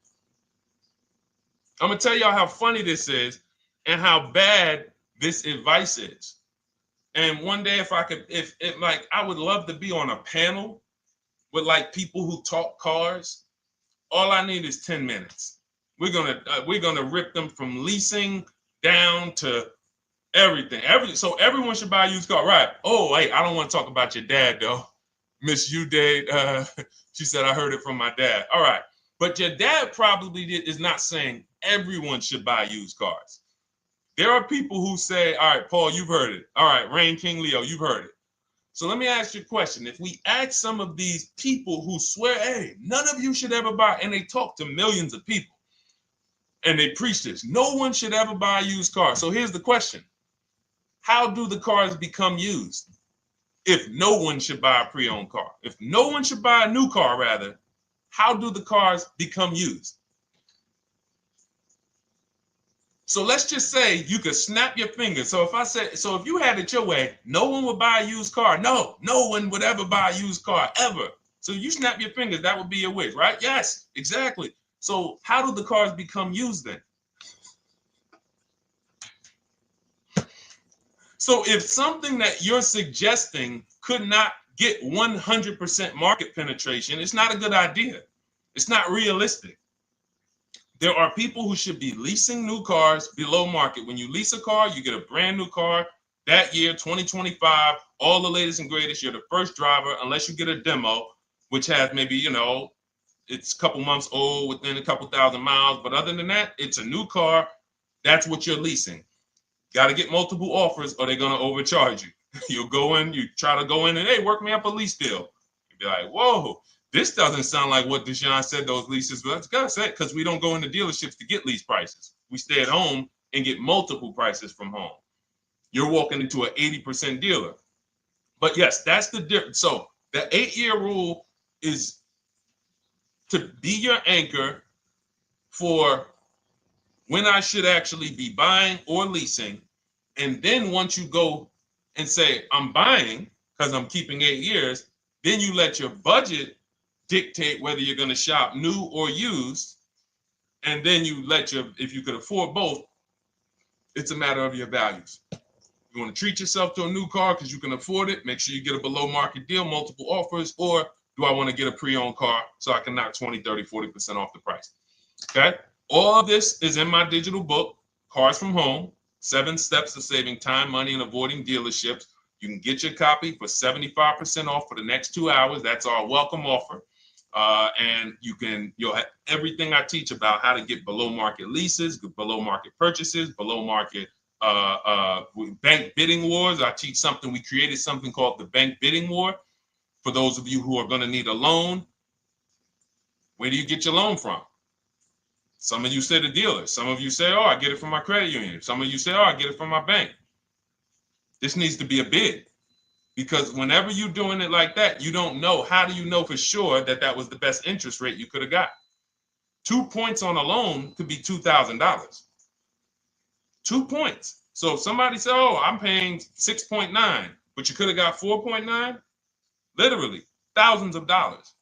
I'm going to tell y'all how funny this is and how bad this advice is. And one day, if I would love to be on a panel with like people who talk cars. All I need is 10 minutes. We're gonna rip them from leasing down to everything. So everyone should buy a used car, right? Oh, wait, I don't want to talk about your dad though, Miss Uday. She said I heard it from my dad. All right, but your dad probably is not saying everyone should buy used cars. There are people who say, all right, Paul, you've heard it. All right, Rain King Leo, you've heard it. So let me ask you a question. If we ask some of these people who swear, hey, none of you should ever buy, and they talk to millions of people, and they preach this, no one should ever buy a used car. So here's the question. how do the cars become used? If no one should buy a pre-owned car, if no one should buy a new car, rather, how do the cars become used? So let's just say you could snap your fingers. So if you had it your way, no one would buy a used car. No one would ever buy a used car, ever. So you snap your fingers, that would be your wish, right? Yes, exactly. So how do the cars become used then? So if something that you're suggesting could not get 100% market penetration, it's not a good idea. It's not realistic. There are people who should be leasing new cars below market. When you lease a car, you get a brand new car that year, 2025, all the latest and greatest. You're the first driver, unless you get a demo, which has maybe, it's a couple months old, within a couple thousand miles. But other than that, it's a new car. That's what you're leasing. Got to get multiple offers or they're going to overcharge you. You'll go in, you try to go in and, hey, work me up a lease deal. You'll be like, whoa, this doesn't sound like what Deshone said those leases were. That's gotta say, because we don't go into dealerships to get lease prices. We stay at home and get multiple prices from home. You're walking into an 80% dealer. But yes, that's the difference. So the 8-year rule is to be your anchor for when I should actually be buying or leasing. And then once you go and say, I'm buying because I'm keeping 8 years, then you let your budget dictate whether you're going to shop new or used. And then you if you could afford both, it's a matter of your values. You want to treat yourself to a new car because you can afford it, make sure you get a below market deal, multiple offers, or do I want to get a pre-owned car so I can knock 20, 30, 40% off the price? Okay. All of this is in my digital book, Cars from Home, 7 Steps to Saving Time, Money, and Avoiding Dealerships. You can get your copy for 75% off for the next 2 hours. That's our welcome offer. And you'll have everything I teach about how to get below market leases, below market purchases, below market bank bidding wars. We created something called the bank bidding war. For those of you who are going to need a loan, where do you get your loan from? Some of you say the dealer. Some of you say, oh, I get it from my credit union. Some of you say, oh, I get it from my bank. This needs to be a bid. Because whenever you're doing it like that, you don't know. How do you know for sure that that was the best interest rate you could have got? 2 points on a loan could be $2,000. 2 points. So if somebody said, oh, I'm paying 6.9, but you could have got 4.9, literally thousands of dollars.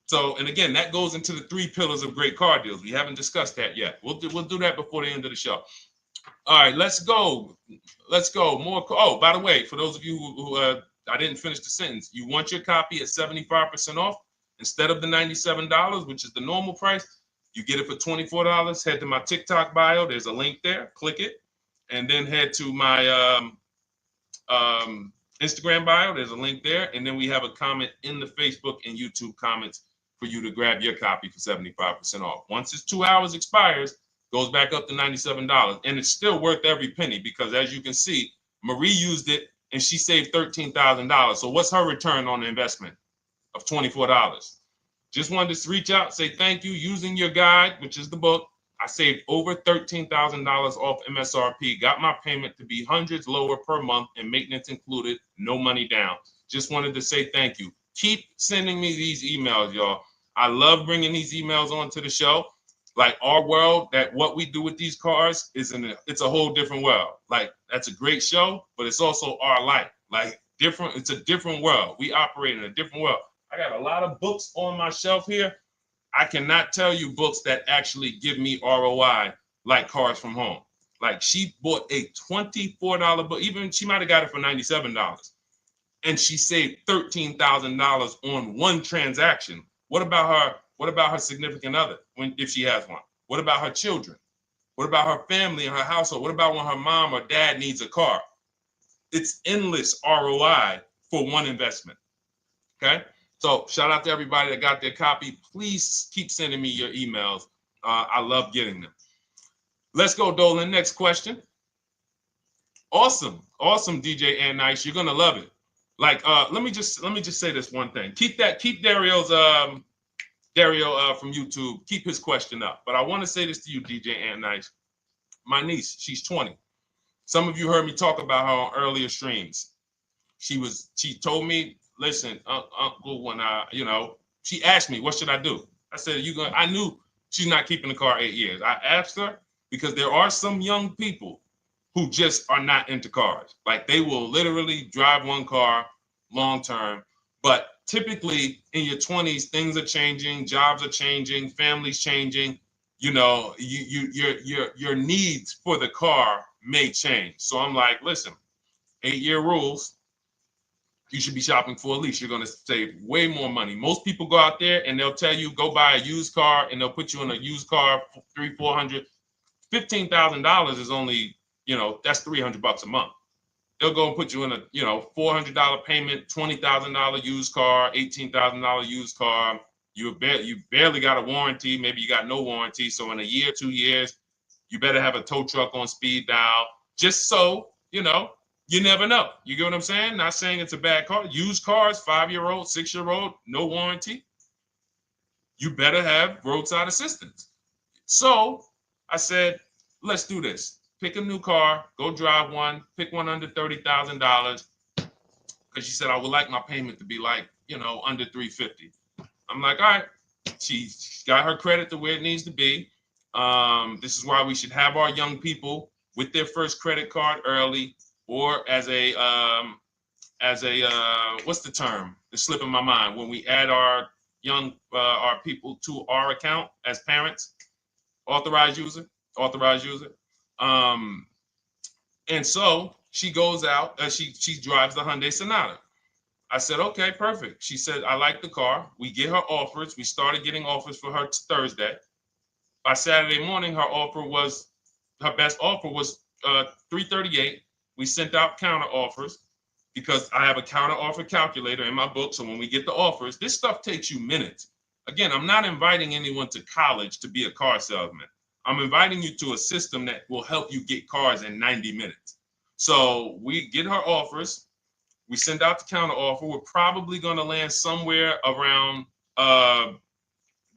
So, and again, that goes into the 3 pillars of great car deals. We haven't discussed that yet. We'll do that before the end of the show. All right, let's go. More. Oh, by the way, for those of you who I didn't finish the sentence, you want your copy at 75% off instead of the $97, which is the normal price. You get it for $24. Head to my TikTok bio. There's a link there. Click it, and then head to my Instagram bio. There's a link there, and then we have a comment in the Facebook and YouTube comments for you to grab your copy for 75% off. Once it's 2 hours expires, goes back up to $97, and it's still worth every penny because, as you can see, Marie used it and she saved $13,000. So what's her return on the investment of $24? Just wanted to reach out, say thank you. Using your guide, which is the book, I saved over $13,000 off MSRP, got my payment to be hundreds lower per month and maintenance included, no money down. Just wanted to say thank you. Keep sending me these emails, y'all. I love bringing these emails onto the show. Like our world, that what we do with these cars it's a whole different world. Like that's a great show, but it's also our life. Like different, it's a different world. We operate in a different world. I got a lot of books on my shelf here. I cannot tell you books that actually give me ROI like Cars from Home. Like she bought a $24 book, even she might have got it for $97. And she saved $13,000 on one transaction. What about her? What about her significant other if she has one? What about her children? What about her family and her household? What about when her mom or dad needs a car? It's endless ROI for one investment. Okay. So shout out to everybody that got their copy. Please keep sending me your emails. I love getting them. Let's go, Dolan. Next question. Awesome, DJ and Nice. You're gonna love it. Like, let me just say this one thing. Keep Dario's Dario from YouTube. Keep his question up. But I want to say this to you, DJ and Nice. My niece, she's 20. Some of you heard me talk about her on earlier streams. She told me, listen, Uncle, when she asked me, what should I do? I said, I knew she's not keeping the car 8 years. I asked her because there are some young people who just are not into cars. Like they will literally drive one car long term. But typically in your 20s, things are changing, jobs are changing, families changing. Your needs for the car may change. So I'm like, listen, 8-year rules. You should be shopping for a lease. You're going to save way more money. Most people go out there and they'll tell you go buy a used car, and they'll put you in a used car for $300, $400, $15,000 is only, that's $300 a month. They'll go and put you in a, $400 payment, $20,000 used car, $18,000 used car. You barely got a warranty. Maybe you got no warranty. So in a year, 2 years, you better have a tow truck on speed dial, just so, you never know. You get what I'm saying? Not saying it's a bad car. Used cars, 5-year-old, 6-year-old, no warranty. You better have roadside assistance. So I said, let's do this. Pick a new car, go drive one, pick one under $30,000. Because she said, I would like my payment to be like, under $350. I'm like, all right. She's got her credit to where it needs to be. This is why we should have our young people with their first credit card early, or as a what's the term? It's slipping my mind. When we add our our people to our account as parents, authorized user. And so she goes out, she drives the Hyundai Sonata. I said, okay, perfect. She said, I like the car. We get her offers. We started getting offers for her Thursday. By Saturday morning, her best offer was $338. We sent out counter offers because I have a counter offer calculator in my book. So when we get the offers, this stuff takes you minutes. Again, I'm not inviting anyone to college to be a car salesman. I'm inviting you to a system that will help you get cars in 90 minutes. So we get her offers. We send out the counter offer. We're probably going to land somewhere around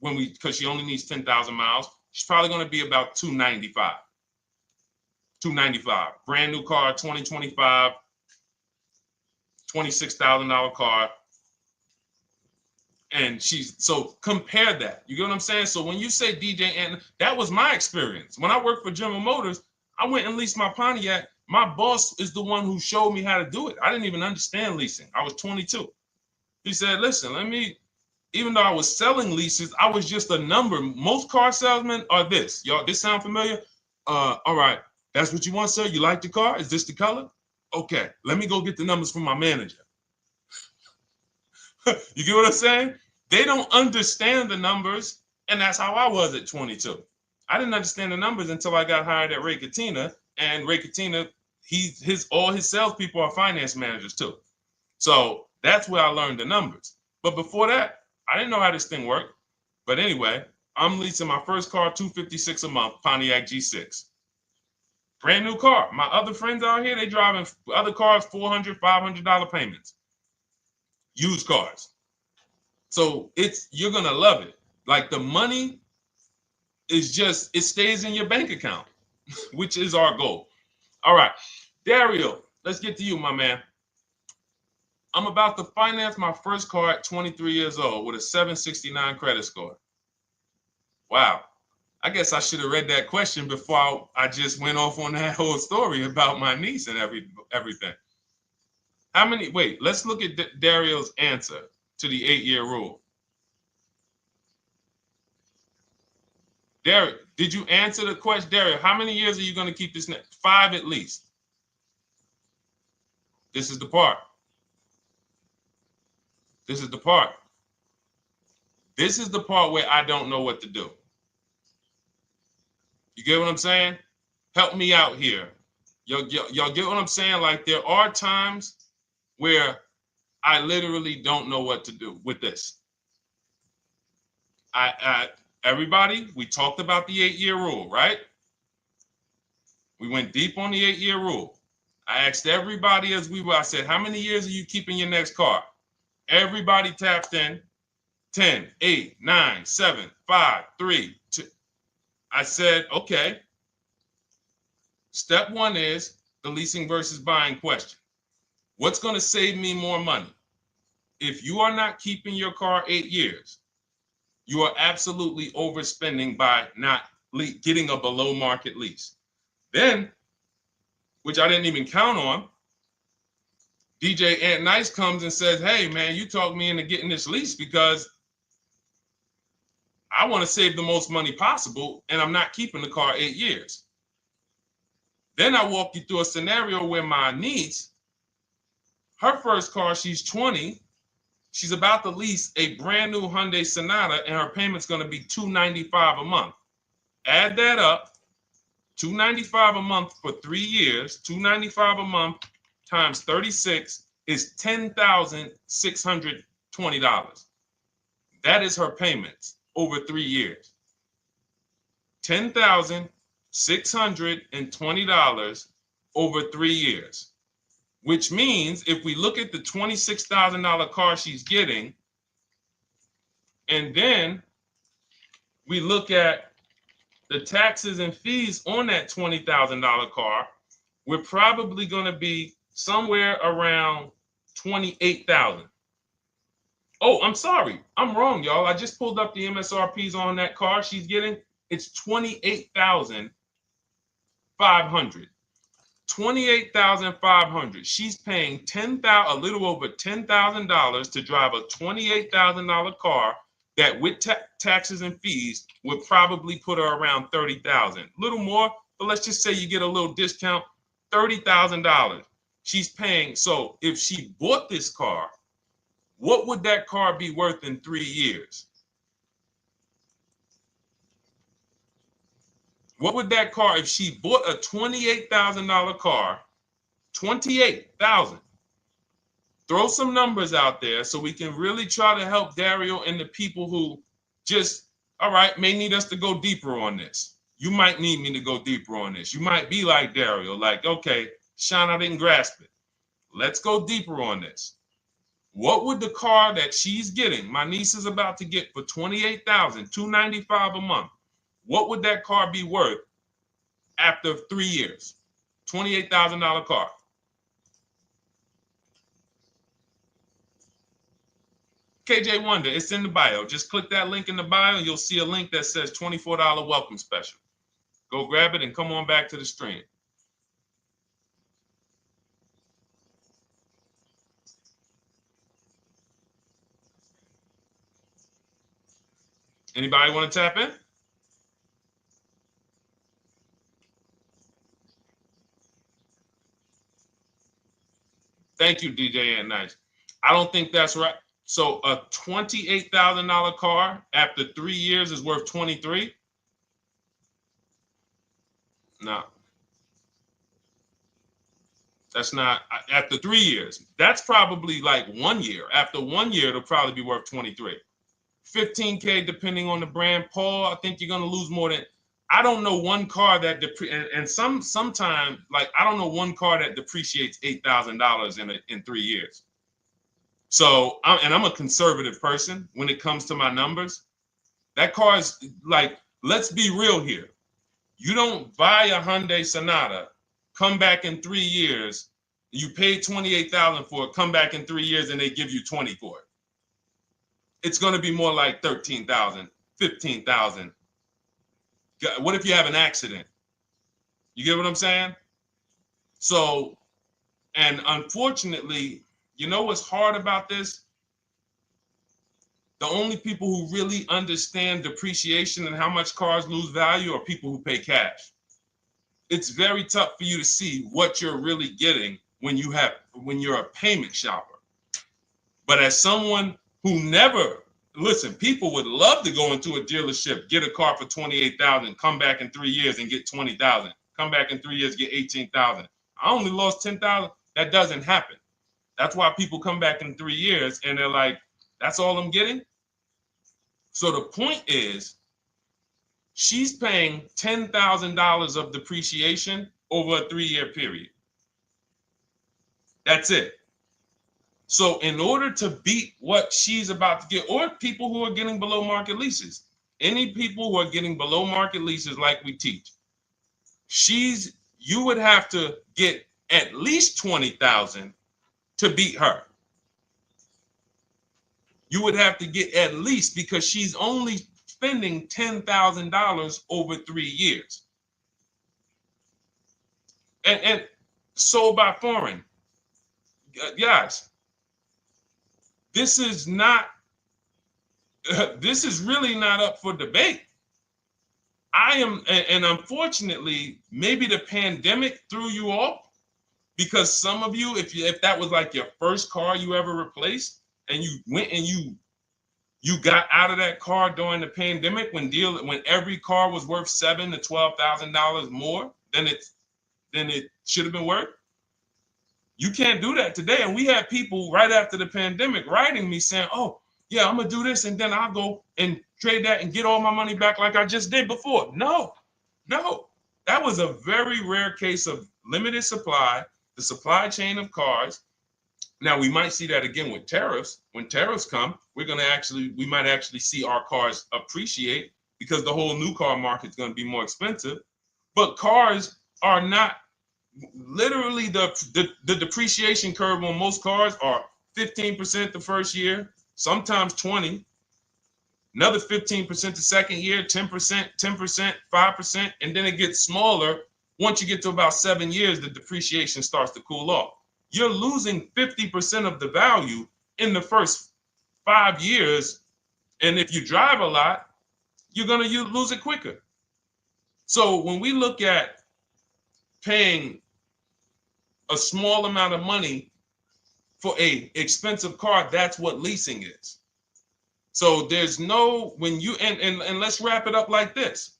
because she only needs 10,000 miles. She's probably going to be about $295. Brand new car, 2025, $26,000 car. And so compare that. You get what I'm saying? So when you say DJ, and that was my experience. When I worked for General Motors, I went and leased my Pontiac. My boss is the one who showed me how to do it. I didn't even understand leasing. I was 22. He said, listen, even though I was selling leases, I was just a number. Most car salesmen are this. Y'all, this sound familiar? All right. That's what you want, sir? You like the car? Is this the color? Okay. Let me go get the numbers from my manager. You get what I'm saying? They don't understand the numbers. And that's how I was at 22. I didn't understand the numbers until I got hired at Ray Katina. And Ray Katina, all his salespeople are finance managers too. So that's where I learned the numbers. But before that, I didn't know how this thing worked. But anyway, I'm leasing my first car, $256 a month, Pontiac G6. Brand new car. My other friends out here, they driving other cars, $400, $500 payments. Used cars. So you're going to love it. Like the money is it stays in your bank account, which is our goal. All right. Dario, let's get to you, my man. I'm about to finance my first car at 23 years old with a 769 credit score. Wow. I guess I should have read that question before I just went off on that whole story about my niece and everything. Let's look at Dario's answer to the 8-year rule. Dario, did you answer the question? Dario, how many years are you going to keep this? 5 at least. This is the part. This is the part. This is the part where I don't know what to do. You get what I'm saying? Help me out here. Y'all get what I'm saying? Like there are times where I literally don't know what to do with this. Everybody, we talked about the 8-year rule, right? We went deep on the 8-year rule. I asked everybody I said, how many years are you keeping your next car? Everybody tapped in. 10, 8, 9, 7, 5, 3, 2. I said, okay. Step 1 is the leasing versus buying question. What's going to save me more money? If you are not keeping your car 8 years, you are absolutely overspending by not getting a below market lease. Then, which I didn't even count on, DJ Ant Nice comes and says, hey, man, you talked me into getting this lease because I want to save the most money possible, and I'm not keeping the car 8 years. Then I walk you through a scenario where my niece, her first car, she's 20. She's about to lease a brand new Hyundai Sonata, and her payment's going to be $295 a month. Add that up, $295 a month for 3 years, $295 a month times 36 is $10,620. That is her payments over 3 years. $10,620 over 3 years, which means if we look at the $26,000 car she's getting, and then we look at the taxes and fees on that $20,000 car, we're probably going to be somewhere around $28,000. Oh, I'm sorry. I'm wrong, y'all. I just pulled up the MSRPs on that car she's getting. It's $28,500. $28,500. She's paying a little over $10,000 to drive a $28,000 car that with taxes and fees would probably put her around $30,000. A little more, but let's just say you get a little discount, $30,000. She's paying. So if she bought this car, what would that car be worth in 3 years? What would that car, if she bought a $28,000 car, $28,000? Throw some numbers out there so we can really try to help Dario and the people who just, all right, may need us to go deeper on this. You might need me to go deeper on this. You might be like Dario, like, okay, Sean, I didn't grasp it. Let's go deeper on this. What would the car that she's getting, my niece is about to get for $28,000, $295 a month, what would that car be worth after 3 years? $28,000 car. KJ Wonder, it's in the bio. Just click that link in the bio and you'll see a link that says $24 welcome special. Go grab it and come on back to the stream. Anybody want to tap in? Thank you, DJ Ant Nice. I don't think that's right. So a $28,000 car after 3 years is worth 23? No. That's not after 3 years. That's probably like 1 year. After 1 year, it'll probably be worth 23. 15K depending on the brand. Paul, I think you're gonna lose more than. I don't know one car that sometime like I don't know one car that depreciates $8,000 in 3 years. So I'm a conservative person when it comes to my numbers. That car is like, let's be real here. You don't buy a Hyundai Sonata, come back in 3 years, you pay $28,000 for it, come back in 3 years and they give you 20 for it. It's going to be more like 13,000, 15,000. What if you have an accident? You get what I'm saying? So, and unfortunately, you know what's hard about this? The only people who really understand depreciation and how much cars lose value are people who pay cash. It's very tough for you to see what you're really getting when you're a payment shopper. But as someone who never, listen, people would love to go into a dealership, get a car for $28,000, come back in 3 years and get $20,000, come back in 3 years, get $18,000. I only lost $10,000. That doesn't happen. That's why people come back in 3 years and they're like, that's all I'm getting. So the point is, she's paying $10,000 of depreciation over a 3-year period. That's it. So in order to beat what she's about to get, or people who are getting below market leases, any people who are getting below market leases like we teach, you would have to get at least 20,000 to beat her. You would have to get at least, because she's only spending $10,000 over 3 years. And sold by foreign. Guys, this is not, this is really not up for debate. And unfortunately, maybe the pandemic threw you off, because some of you, if that was like your first car you ever replaced, and you went and you got out of that car during the pandemic when every car was worth $7,000 to $12,000 more than it should have been worth. You can't do that today. And we had people right after the pandemic writing me saying, "Oh, yeah, I'm gonna do this, and then I'll go and trade that and get all my money back like I just did before." No, that was a very rare case of limited supply, the supply chain of cars. Now we might see that again with tariffs. When tariffs come, we might actually see our cars appreciate, because the whole new car market is going to be more expensive. But cars are not, literally the depreciation curve on most cars are 15% the first year, sometimes 20, another 15% the second year, 10%, 10%, 5%, and then it gets smaller. Once you get to about 7 years, the depreciation starts to cool off. You're losing 50% of the value in the first 5 years. And if you drive a lot, you're going to lose it quicker. So when we look at paying a small amount of money for a expensive car, that's what leasing is. So there's no, when you, and let's wrap it up like this.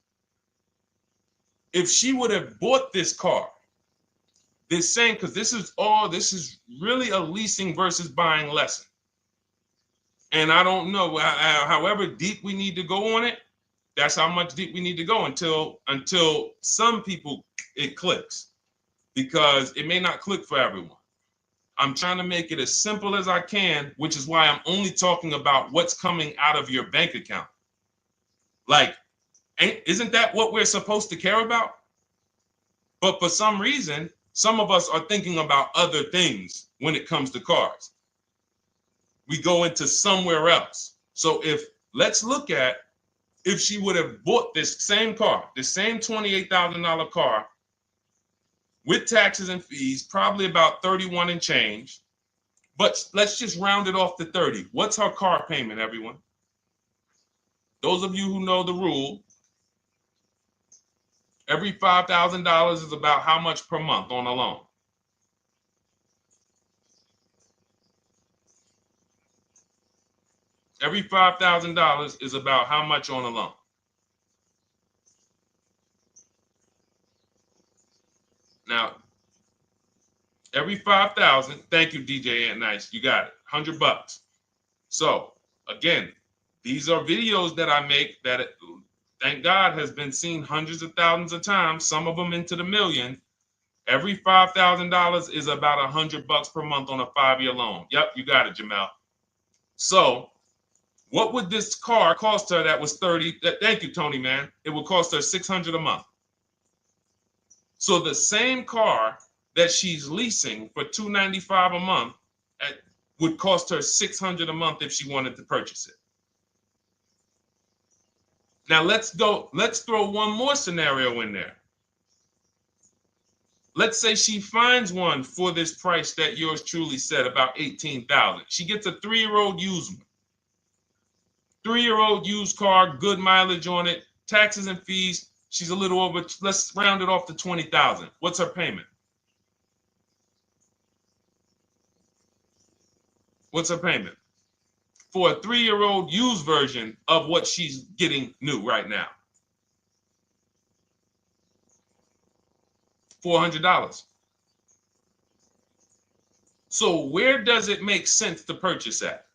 If she would have bought this car, this same, because this is really a leasing versus buying lesson. And I don't know, however deep we need to go on it, that's how much deep we need to go until some people it clicks, because it may not click for everyone. I'm trying to make it as simple as I can, which is why I'm only talking about what's coming out of your bank account. Like, isn't that what we're supposed to care about? But for some reason, some of us are thinking about other things when it comes to cars. We go into somewhere else. So let's look at, if she would have bought this same car, the same $28,000 car, with taxes and fees, probably about 31 and change. But let's just round it off to 30. What's her car payment, everyone? Those of you who know the rule, every $5,000 is about how much per month on a loan? Every $5,000 is about how much on a loan? Now, every 5,000, thank you, DJ Ant Nice, you got it, $100. So again, these are videos that I make that, thank God, has been seen hundreds of thousands of times, some of them into the million. Every $5,000 is about $100 per month on a 5-year loan. Yep, you got it, Jamel. So what would this car cost her that was 30? Thank you, Tony, man. It would cost her $600 a month. So the same car that she's leasing for $295 a month would cost her $600 a month if she wanted to purchase it. Now let's throw one more scenario in there. Let's say she finds one for this price that yours truly said, about $18,000. She gets a 3-year-old used one. 3-year-old used car, good mileage on it, taxes and fees. She's a little over, let's round it off to $20,000. What's her payment? What's her payment? For a 3-year-old used version of what she's getting new right now. $400. So where does it make sense to purchase at?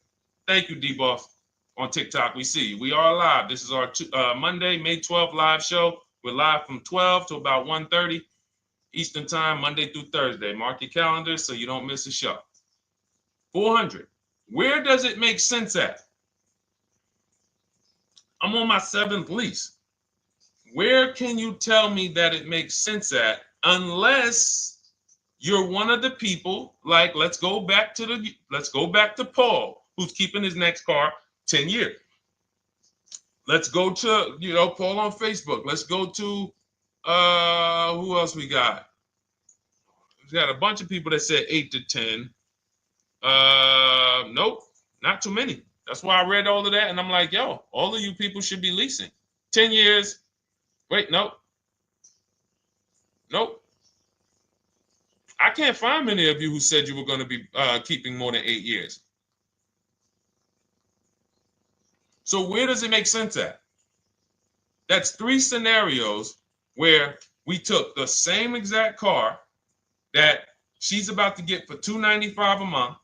Thank you, D-Boss. On TikTok, we see you. We are live. This is our Monday, May 12th live show. We're live from 12 to about 1:30 Eastern time, Monday through Thursday. Mark your calendar so you don't miss a show. 400. Where does it make sense at? I'm on my 7th lease. Where can you tell me that it makes sense at, unless you're one of the people, like, let's go back to Paul, who's keeping his next car 10 years. Let's go to, Paul on Facebook. Let's go to, who else we got? We got a bunch of people that said 8 to 10. Nope, not too many. That's why I read all of that, and I'm like, yo, all of you people should be leasing. 10 years. Wait, nope. I can't find many of you who said you were going to be keeping more than 8 years. So where does it make sense at? That's 3 scenarios where we took the same exact car that she's about to get for $295 a month,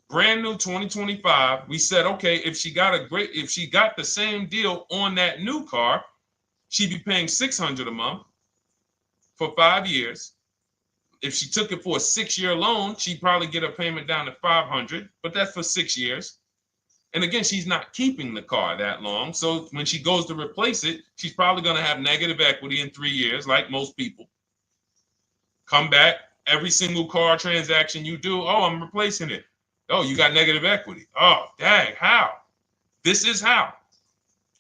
brand new 2025. We said, okay, if she got the same deal on that new car, she'd be paying $600 a month for 5 years. If she took it for a 6-year loan, she'd probably get a payment down to $500, but that's for 6 years. And again, she's not keeping the car that long. So when she goes to replace it, she's probably going to have negative equity in 3 years, like most people. Come back, every single car transaction you do, oh, I'm replacing it. Oh, you got negative equity. Oh, dang, how? This is how.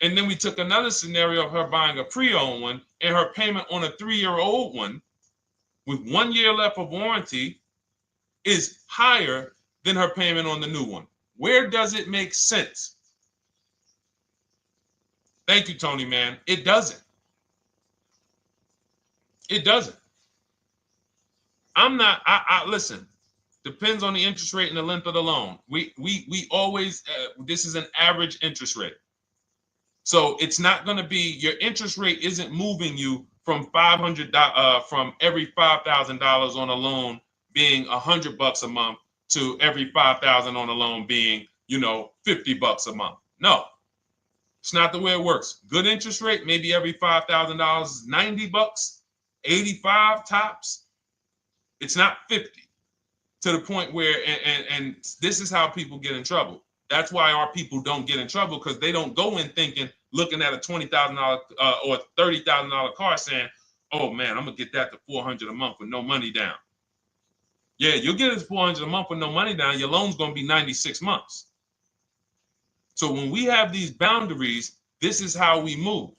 And then we took another scenario of her buying a pre-owned one, and her payment on a 3-year-old one with 1 year left of warranty is higher than her payment on the new one. Where does it make sense? Thank you, Tony, man. It doesn't. It doesn't. Listen, depends on the interest rate and the length of the loan. We always, this is an average interest rate. So it's not going to be, your interest rate isn't moving you from from every $5,000 on a loan being $100 a month to every $5,000 on a loan being, $50 a month. No, it's not the way it works. Good interest rate, maybe every $5,000 is $90, 85 tops. It's not 50, to the point where, and this is how people get in trouble. That's why our people don't get in trouble, because they don't go in thinking, looking at a $20,000 or $30,000 car saying, oh man, I'm gonna get that to $400 a month with no money down. Yeah, you'll get it to $400 a month with no money down. Your loan's gonna be 96 months. So when we have these boundaries, this is how we move.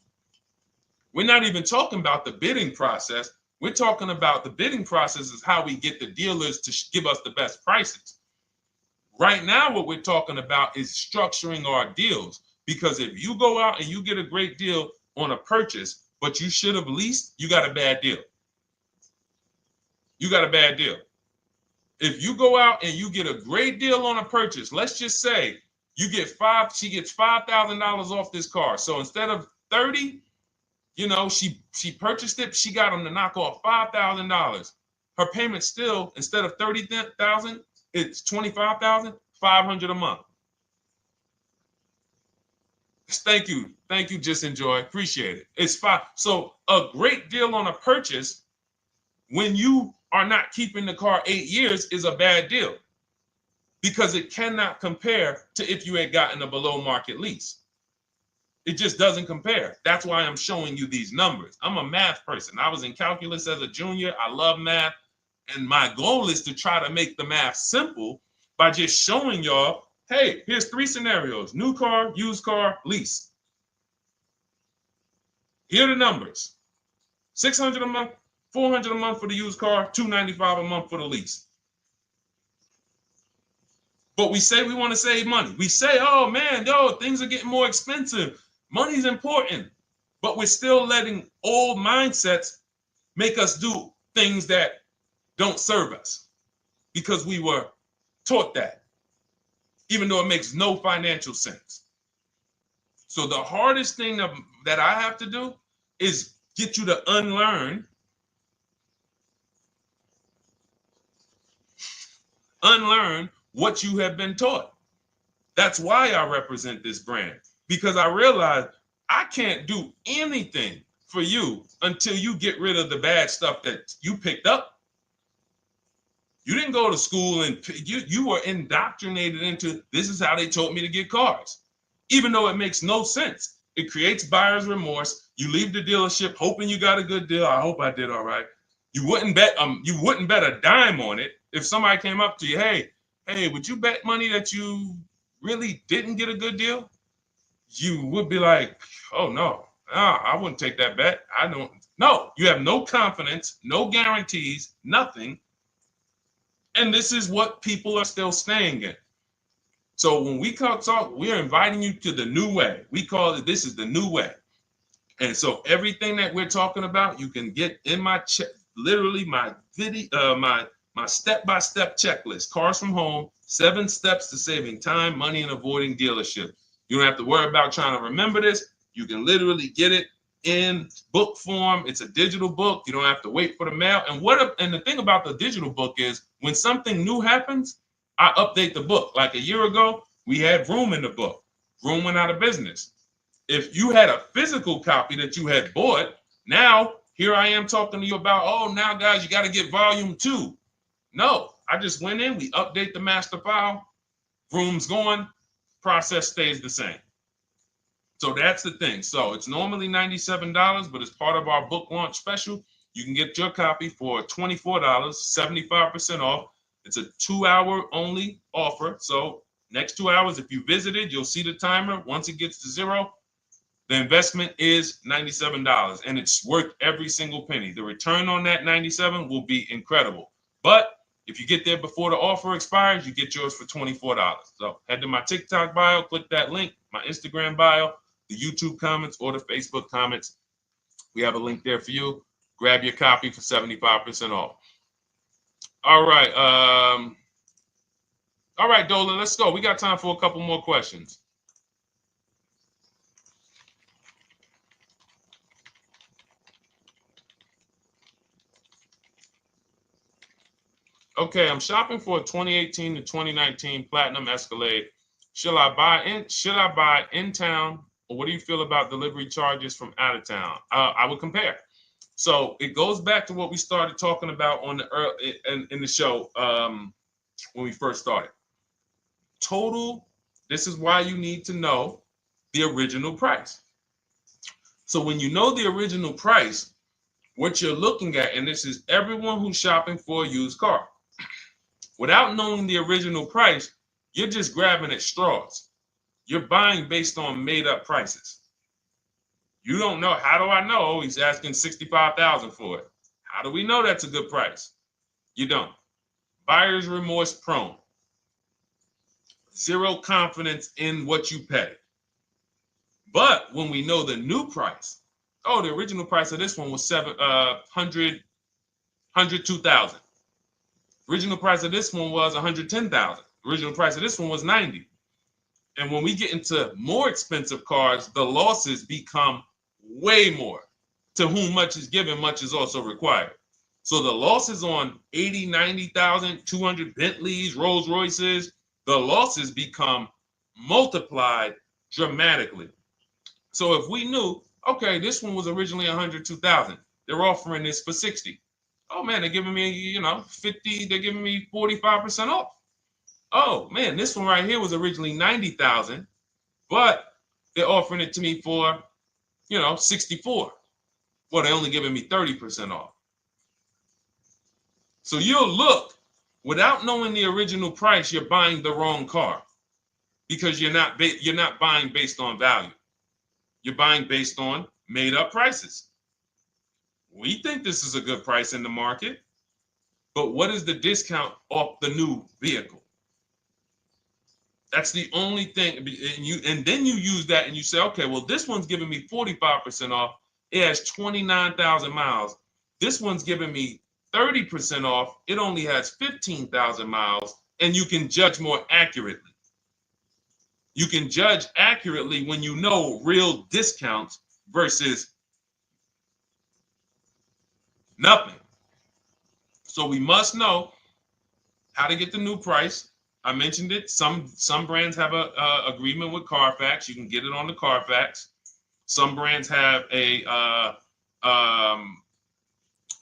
We're not even talking about the bidding process. We're talking about the bidding process is how we get the dealers to give us the best prices. Right now, what we're talking about is structuring our deals. Because if you go out and you get a great deal on a purchase, but you should have leased, you got a bad deal. You got a bad deal. If you go out and you get a great deal on a purchase, let's just say she gets $5,000 off this car. So instead of 30, she purchased it, she got them to knock off $5,000. Her payment still, instead of $30,000, it's $25,000, $500 a month. Thank you, Just Enjoy, appreciate it. It's fine. So a great deal on a purchase, when you are not keeping the car 8 years, is a bad deal, because it cannot compare to if you had gotten a below market lease. It just doesn't compare. That's why I'm showing you these numbers. I'm a math person. I was in calculus as a junior. I love math. And my goal is to try to make the math simple by just showing y'all, hey, here's 3 scenarios: new car, used car, lease. Here are the numbers: $600 a month, $400 a month for the used car, $295 a month for the lease. But we say we want to save money. We say, oh man, things are getting more expensive. Money's important. But we're still letting old mindsets make us do things that don't serve us, because we were taught that, even though it makes no financial sense. So the hardest thing that I have to do is get you to unlearn what you have been taught. That's why I represent this brand, because I realize I can't do anything for you until you get rid of the bad stuff that you picked up. You didn't go to school and you were indoctrinated into, this is how they taught me to get cars, even though it makes no sense. It creates buyer's remorse. You leave the dealership hoping you got a good deal. I hope I did all right. You wouldn't bet a dime on it. If somebody came up to you, hey, would you bet money that you really didn't get a good deal? You would be like, oh no, I wouldn't take that bet. I don't. No, you have no confidence, no guarantees, nothing. And this is what people are still staying in. So when we talk, we're inviting you to the new way. We call it, this is the new way. And so everything that we're talking about, you can get in my literally my video, my step-by-step checklist. Cars from Home, 7 steps to saving time, money, and avoiding dealership. You don't have to worry about trying to remember this. You can literally get it in book form. It's a digital book. You don't have to wait for the mail. And the thing about the digital book is when something new happens, I update the book. Like a year ago, we had Vroom in the book. Vroom went out of business. If you had a physical copy that you had bought, now here I am talking to you about, oh, now guys, you got to get volume 2. No, I just went in, we update the master file, Vroom's going, process stays the same. So that's the thing. So it's normally $97, but as part of our book launch special, you can get your copy for $24, 75% off. It's a 2-hour only offer. So next 2 hours, if you visited, you'll see the timer. Once it gets to 0, the investment is $97, and it's worth every single penny. The return on that $97 will be incredible. But if you get there before the offer expires, you get yours for $24. So head to my TikTok bio, click that link, my Instagram bio, the YouTube comments, or the Facebook comments. We have a link there for you. Grab your copy for 75% off. All right. All right, Dolan, let's go. We got time for a couple more questions. Okay, I'm shopping for a 2018 to 2019 Platinum Escalade. Should I buy in town, or what do you feel about delivery charges from out of town? I would compare. So it goes back to what we started talking about on in the show when we first started. Total. This is why you need to know the original price. So when you know the original price, what you're looking at, and this is everyone who's shopping for a used car. Without knowing the original price, you're just grabbing at straws. You're buying based on made up prices. You don't know. How do I know? Oh, he's asking $65,000 for it. How do we know that's a good price? You don't. Buyer's remorse prone. Zero confidence in what you pay. But when we know the new price, oh, the original price of this one was $102,000. Original price of this one was $110,000. Original price of this one was $90,000. And when we get into more expensive cars, the losses become way more. To whom much is given, much is also required. So the losses on 80, 90,000, 200 Bentleys, Rolls Royces, the losses become multiplied dramatically. So if we knew, okay, this one was originally $102,000, they're offering this for $60,000. Oh man, they're giving me, 50, they're giving me 45% off. Oh man, this one right here was originally $90,000, but they're offering it to me for, $64,000. Well, they're only giving me 30% off. So you'll look, without knowing the original price, you're buying the wrong car because you're not buying based on value. You're buying based on made up prices. We think this is a good price in the market, but what is the discount off the new vehicle? That's the only thing. And then you use that and you say, okay, well, this one's giving me 45% off. It has 29,000 miles. This one's giving me 30% off. It only has 15,000 miles, and you can judge more accurately. You can judge accurately when you know real discounts versus nothing. So we must know how to get the new price. I mentioned it. Some brands have a agreement with Carfax. You can get it on the Carfax. Some brands have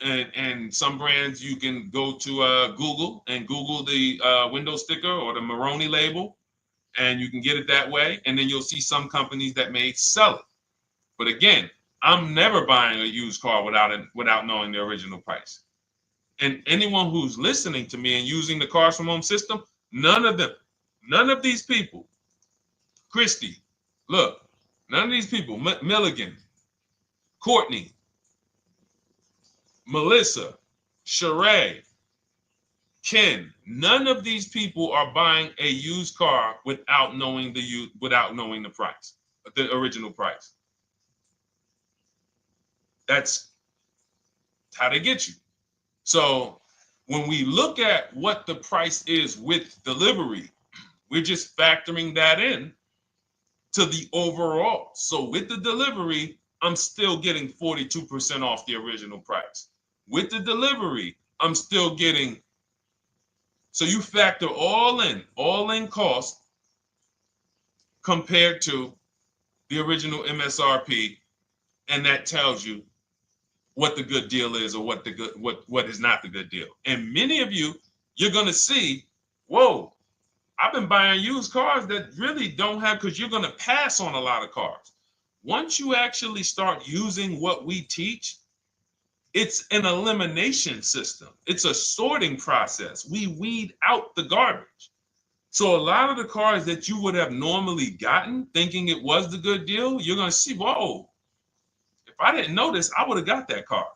and some brands you can go to Google and Google the window sticker or the Maroney label, and you can get it that way. And then you'll see some companies that may sell it. But again, I'm never buying a used car without knowing the original price. And anyone who's listening to me and using the Cars from Home system, none of these people, Christy, look, none of these people, Milligan, Courtney, Melissa, Sheree, Ken, none of these people are buying a used car without knowing the price, the original price. That's how they get you. So when we look at what the price is with delivery, we're just factoring that in to the overall. So with the delivery, I'm still getting 42% off the original price. With the delivery, I'm still getting, so you factor all in cost compared to the original MSRP, and that tells you what the good deal is or what is not the good deal. And many of you, you're gonna see, whoa, I've been buying used cars that really don't have, because you're gonna pass on a lot of cars. Once you actually start using what we teach, it's an elimination system. It's a sorting process. We weed out the garbage. So a lot of the cars that you would have normally gotten thinking it was the good deal, you're gonna see, whoa, if I didn't know this, I would have got that car,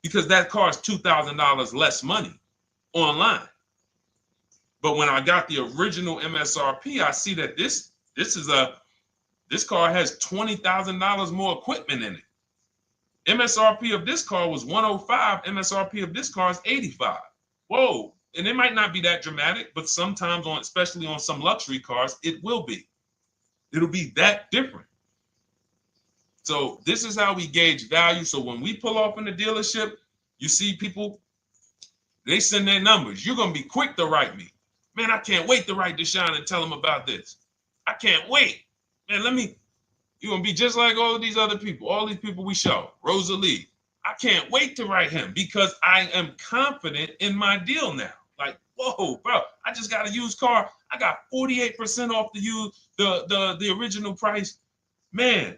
because that car is $2,000 less money online. But when I got the original MSRP, I see that this car has $20,000 more equipment in it. MSRP of this car was 105. MSRP of this car is 85. Whoa. And it might not be that dramatic, but sometimes especially on some luxury cars, it will be. It'll be that different. So this is how we gauge value. So when we pull off in the dealership, you see people, they send their numbers. You're going to be quick to write me. Man, I can't wait to write Deshone and tell him about this. I can't wait. Man, you're going to be just like all of these other people, all these people we show. Rosalie, I can't wait to write him because I am confident in my deal now. Like, whoa, bro, I just got a used car. I got 48% off the original price. Man,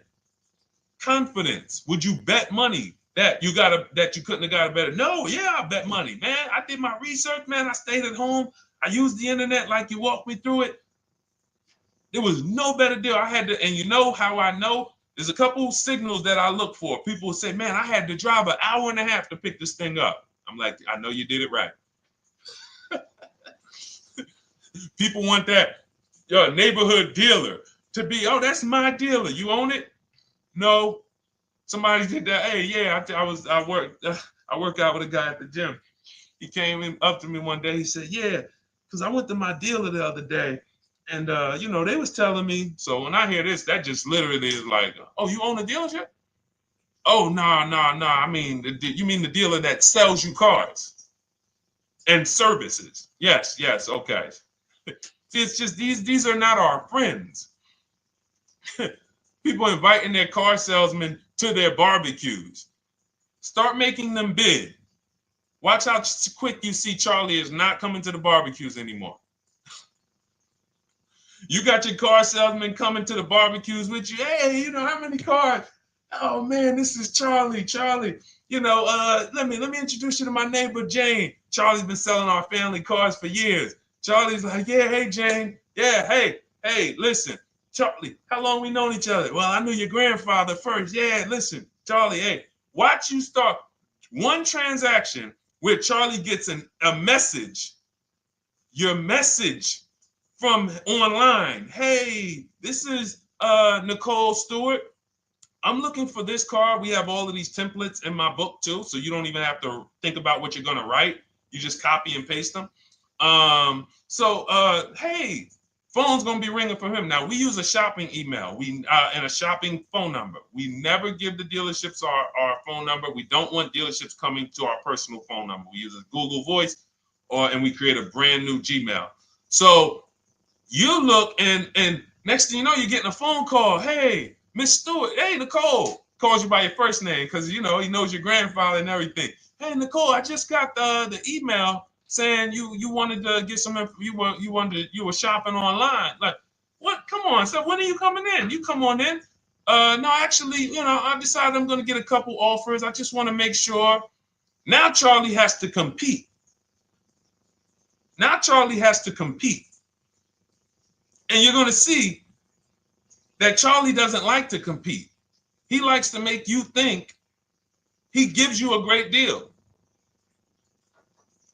confidence. Would you bet money that you couldn't have got a better? No, yeah, I bet money, man. I did my research, man. I stayed at home. I used the internet like you walked me through it. There was no better deal. I had to, and you know how I know? There's a couple signals that I look for. People will say, man, I had to drive an hour and a half to pick this thing up. I'm like, I know you did it right. People want that neighborhood dealer to be, oh, that's my dealer. You own it? No. Somebody did that. Hey, yeah, I work out with a guy at the gym. He came up to me one day. He said, yeah, because I went to my dealer the other day. And, they was telling me. So when I hear this, that just literally is like, oh, you own a dealership? Oh, no. I mean, you mean the dealer that sells you cars and services? Yes. Okay. See, it's just these are not our friends. People inviting their car salesmen to their barbecues. Start making them bid. Watch how quick you see Charlie is not coming to the barbecues anymore. You got your car salesman coming to the barbecues with you. Hey, how many cars? Oh man, this is Charlie. Charlie, let me introduce you to my neighbor Jane. Charlie's been selling our family cars for years. Charlie's like, yeah, hey Jane. Yeah, hey, listen, Charlie, how long we known each other? Well, I knew your grandfather first. Yeah, listen, Charlie, hey, watch you start one transaction where Charlie gets a message, your message from online. Hey, this is Nicole Stewart. I'm looking for this car. We have all of these templates in my book too, so you don't even have to think about what you're gonna write. You just copy and paste them. Hey, phone's gonna be ringing for him. Now we use a shopping email, and a shopping phone number. We never give the dealerships our phone number. We don't want dealerships coming to our personal phone number. We use a Google Voice, and we create a brand new Gmail. So you look, and next thing you know, you're getting a phone call. Hey, Miss Stewart. Hey, Nicole. Calls you by your first name because he knows your grandfather and everything. Hey, Nicole, I just got the email saying you wanted to get some info. You were shopping online. Like, what? Come on. So when are you coming in? You come on in. No, actually, I decided I'm going to get a couple offers. I just want to make sure Now Charlie has to compete. Now Charlie has to compete. And you're going to see that Charlie doesn't like to compete. He likes to make you think he gives you a great deal.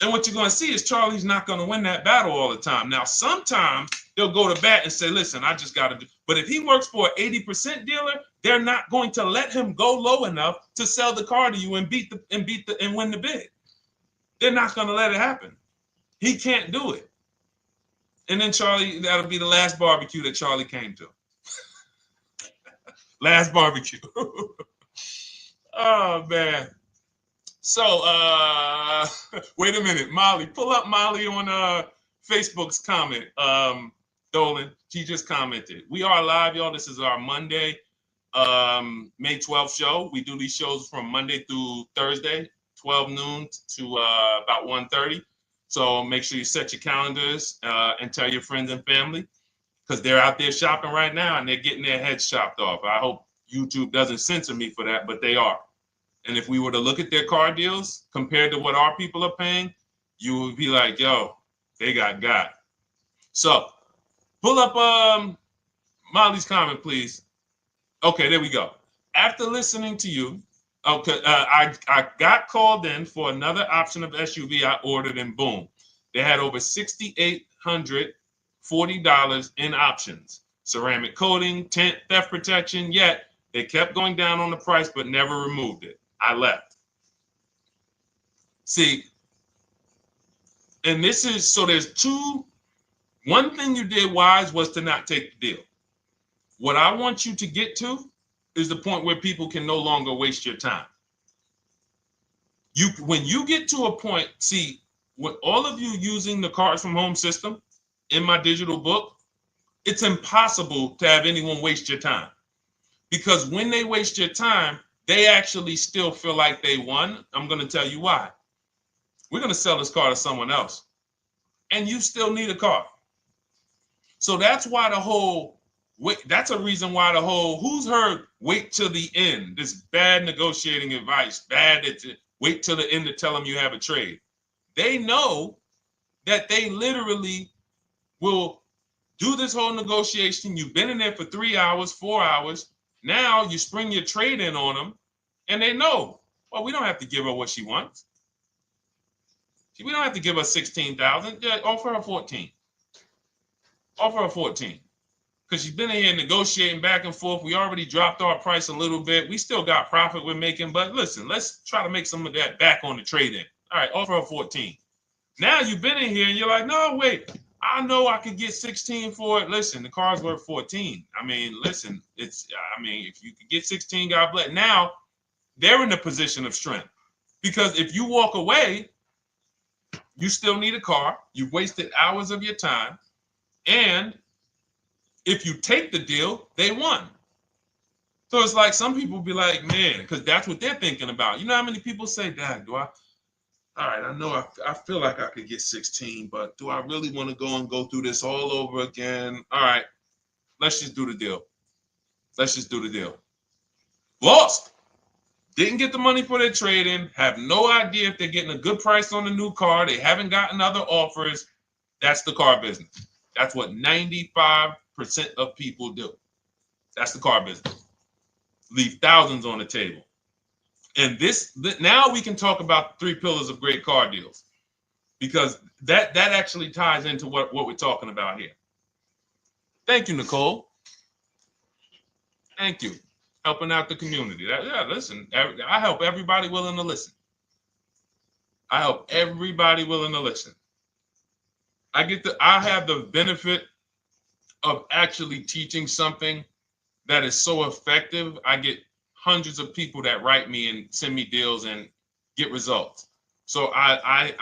And what you're going to see is Charlie's not going to win that battle all the time. Now, sometimes they'll go to bat and say, listen, I just got to do. But if he works for an 80% dealer, they're not going to let him go low enough to sell the car to you and win the bid. They're not going to let it happen. He can't do it. And then Charlie, that'll be the last barbecue that Charlie came to. Last barbecue. Oh, man. So, wait a minute, Molly. Pull up Molly on Facebook's comment. Dolan, she just commented. We are live, y'all. This is our Monday, May 12th show. We do these shows from Monday through Thursday, 12 noon to about 1:30. So make sure you set your calendars and tell your friends and family, because they're out there shopping right now and they're getting their heads chopped off. I hope YouTube doesn't censor me for that, but they are. And if we were to look at their car deals compared to what our people are paying, you would be like, yo, they got. So pull up Molly's comment, please. Okay, there we go. After listening to you, okay, I got called in for another option of SUV I ordered, and boom, they had over $6,840 in options. Ceramic coating, tint, theft protection, yet they kept going down on the price but never removed it. I left. See, and this is, so there's one thing you did wise was to not take the deal. What I want you to get to is the point where people can no longer waste your time. When you get to a point, see, with all of you using the Cars from Home system in my digital book, it's impossible to have anyone waste your time. Because when they waste your time, they actually still feel like they won. I'm going to tell you why. We're going to sell this car to someone else, and you still need a car. So that's why that's a reason why who's heard wait till the end, this bad negotiating advice, wait till the end to tell them you have a trade. They know that they literally will do this whole negotiation. You've been in there for 3 hours, 4 hours. Now you spring your trade in on them, and they know, well, we don't have to give her what she wants. We don't have to give her 16,000. Yeah, offer her 14. Offer her 14. Because she's been in here negotiating back and forth. We already dropped our price a little bit. We still got profit we're making, but listen, let's try to make some of that back on the trade-in. All right, offer her 14. Now you've been in here and you're like, no, wait, I know I could get 16 for it. Listen, the car's worth 14. I mean, listen, if you could get 16, God bless. Now they're in a position of strength, because if you walk away, you still need a car. You've wasted hours of your time. And if you take the deal, they won. So it's like some people be like, man, because that's what they're thinking about. You know how many people say, Dad, all right, I know I feel like I could get 16, but do I really want to go through this all over again? All right, let's just do the deal. Let's just do the deal. Lost. Didn't get the money for their trade-in. Have no idea if they're getting a good price on the new car. They haven't gotten other offers. That's the car business. That's what 95% of people do. That's the car business. Leave thousands on the table. And now we can talk about the 3 pillars of great car deals, because that actually ties into what we're talking about here. Thank you, Nicole. Thank you. Helping out the community. Listen, I help everybody willing to listen. I help everybody willing to listen. I have the benefit of actually teaching something that is so effective. I get hundreds of people that write me and send me deals and get results. So I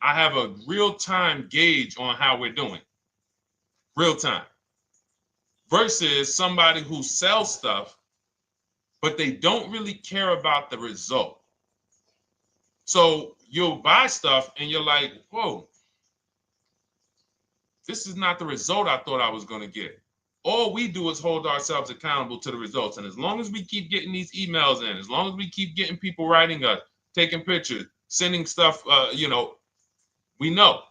have a real-time gauge on how we're doing. Real time. Versus somebody who sells stuff, but they don't really care about the result. So you'll buy stuff and you're like, whoa, this is not the result I thought I was going to get. All we do is hold ourselves accountable to the results. And as long as we keep getting these emails in, as long as we keep getting people writing us, taking pictures, sending stuff, we know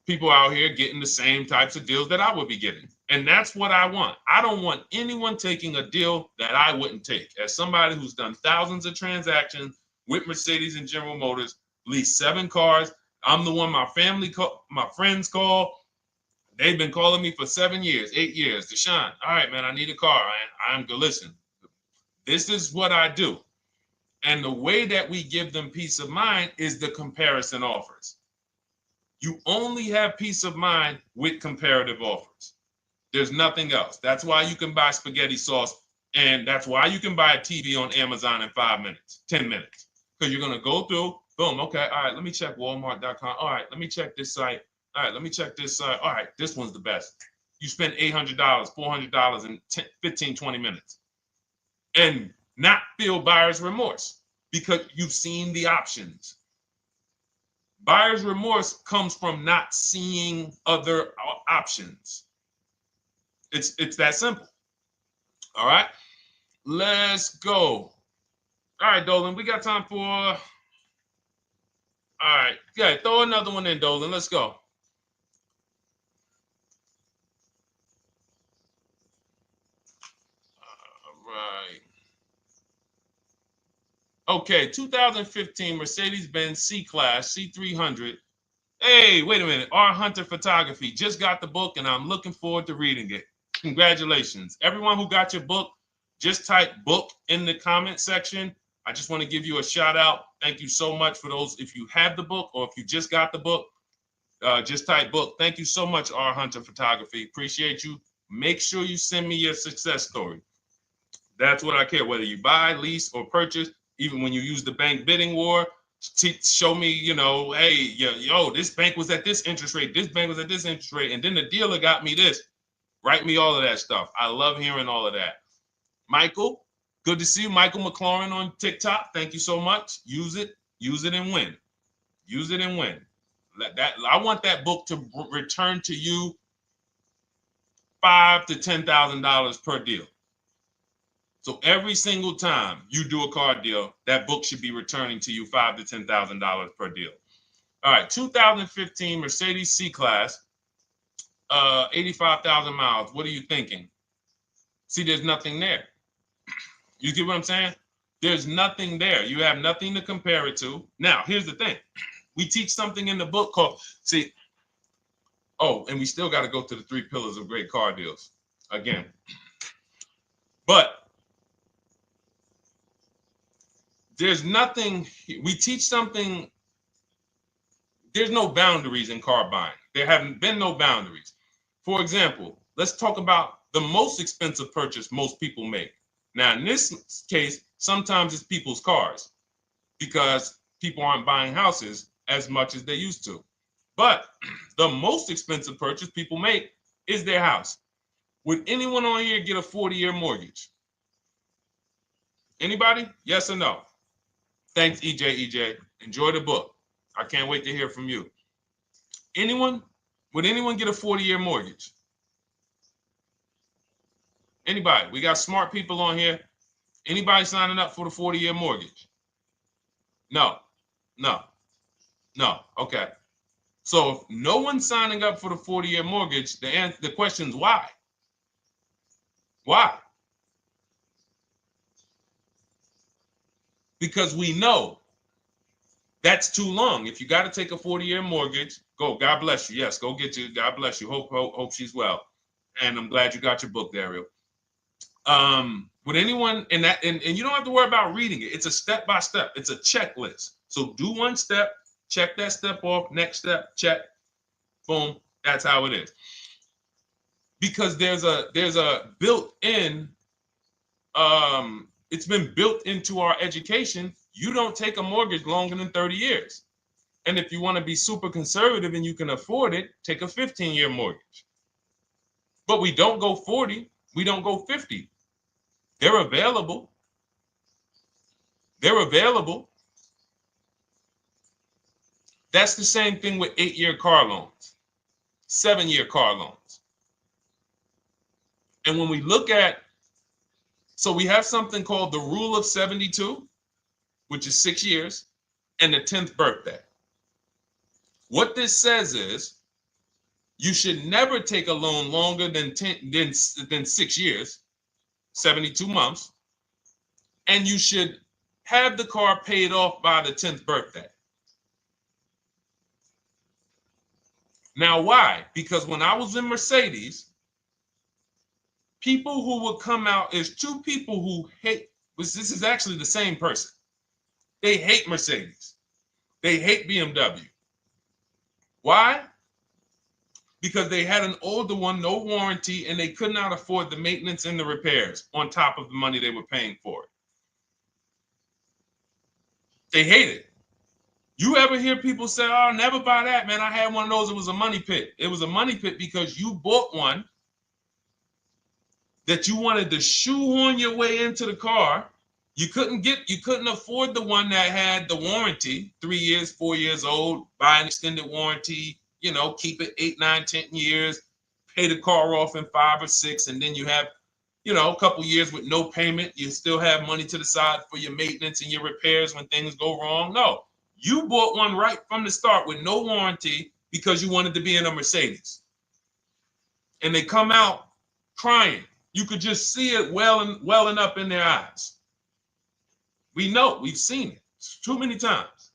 people out here getting the same types of deals that I would be getting. And that's what I want. I don't want anyone taking a deal that I wouldn't take. As somebody who's done thousands of transactions with Mercedes and General Motors, leased 7 cars, I'm the one my my friends call. They've been calling me for 7 years, 8 years. Deshone, all right, man, I need a car. I'm good. Listen, this is what I do. And the way that we give them peace of mind is the comparison offers. You only have peace of mind with comparative offers. There's nothing else. That's why you can buy spaghetti sauce, and that's why you can buy a TV on Amazon in 5 minutes, 10 minutes. Because you're going to go through, boom, okay, all right, let me check Walmart.com. All right, let me check this site. All right, let me check this site. All right, this one's the best. You spend $800, $400 in 15, 20 minutes. And not feel buyer's remorse because you've seen the options. Buyer's remorse comes from not seeing other options. It's that simple. All right, let's go. All right, Dolan, we got time for. All right, yeah, throw another one in, Dolan. Let's go. All right. Okay, 2015 Mercedes-Benz C-Class C300. Hey, wait a minute. R. Hunter Photography just got the book, and I'm looking forward to reading it. Congratulations. Everyone who got your book, just type book in the comment section. I just want to give you a shout out. Thank you so much for those. If you have the book or if you just got the book, just type book. Thank you so much, R. Hunter Photography. Appreciate you. Make sure you send me your success story. That's what I care, whether you buy, lease, or purchase. Even when you use the bank bidding war, show me, hey, yo, this bank was at this interest rate, this bank was at this interest rate, and then the dealer got me this. Write me all of that stuff. I love hearing all of that. Michael, good to see you. Michael McLaurin on TikTok. Thank you so much. Use it and win. Use it and win. I want that book to return to you $5,000 to $10,000 per deal. So every single time you do a car deal, that book should be returning to you $5,000 to $10,000 per deal. All right, 2015 Mercedes C-Class, 85,000 miles. What are you thinking? See, there's nothing there. You get what I'm saying? There's nothing there. You have nothing to compare it to. Now, here's the thing. We teach something in the book called, and we still got to go to the 3 pillars of great car deals again. But there's nothing, we teach something, there's no boundaries in car buying. There haven't been no boundaries. For example, let's talk about the most expensive purchase most people make. Now, in this case, sometimes it's people's cars because people aren't buying houses as much as they used to. But the most expensive purchase people make is their house. Would anyone on here get a 40-year mortgage? Anybody? Yes or no? Thanks, EJ. Enjoy the book. I can't wait to hear from you. Anyone? Would anyone get a 40-year mortgage? Anybody? We got smart people on here. Anybody signing up for the 40-year mortgage? No. Okay. So if no one's signing up for the 40-year mortgage, the question is why? Why? Because we know that's too long. If you got to take a 40-year mortgage, go. God bless you. Yes, go get you. God bless you. Hope she's well. And I'm glad you got your book, Daryl. Would anyone and you don't have to worry about reading it. It's a step by step. It's a checklist. So do one step, check that step off. Next step, check. Boom. That's how it is. Because there's a built-in. It's been built into our education. You don't take a mortgage longer than 30 years. And if you want to be super conservative and you can afford it, take a 15-year mortgage. But we don't go 40. We don't go 50. They're available. That's the same thing with 8-year car loans, 7-year car loans. And when we look at, so we have something called the rule of 72, which is 6 years. and the 10th birthday. What this says is you should never take a loan longer than 6 years, 72 months, and you should have the car paid off by the 10th birthday. Now, why? Because when I was in Mercedes, people who would come out, is two people who hate, this is actually the same person. They hate Mercedes. They hate BMW. Why? Because they had an older one, no warranty, and they could not afford the maintenance and the repairs on top of the money they were paying for it. They hate it. You ever hear people say, oh, never buy that, man. I had one of those. It was a money pit. It was a money pit because you bought one that you wanted to shoehorn your way into the car. You couldn't afford the one that had the warranty, 3 years, 4 years old, buy an extended warranty, keep it 8, 9, 10 years, pay the car off in 5 or 6, and then you have, a couple years with no payment. You still have money to the side for your maintenance and your repairs when things go wrong. No, you bought one right from the start with no warranty because you wanted to be in a Mercedes. And they come out crying. You could just see it welling up in their eyes. We know, we've seen it too many times.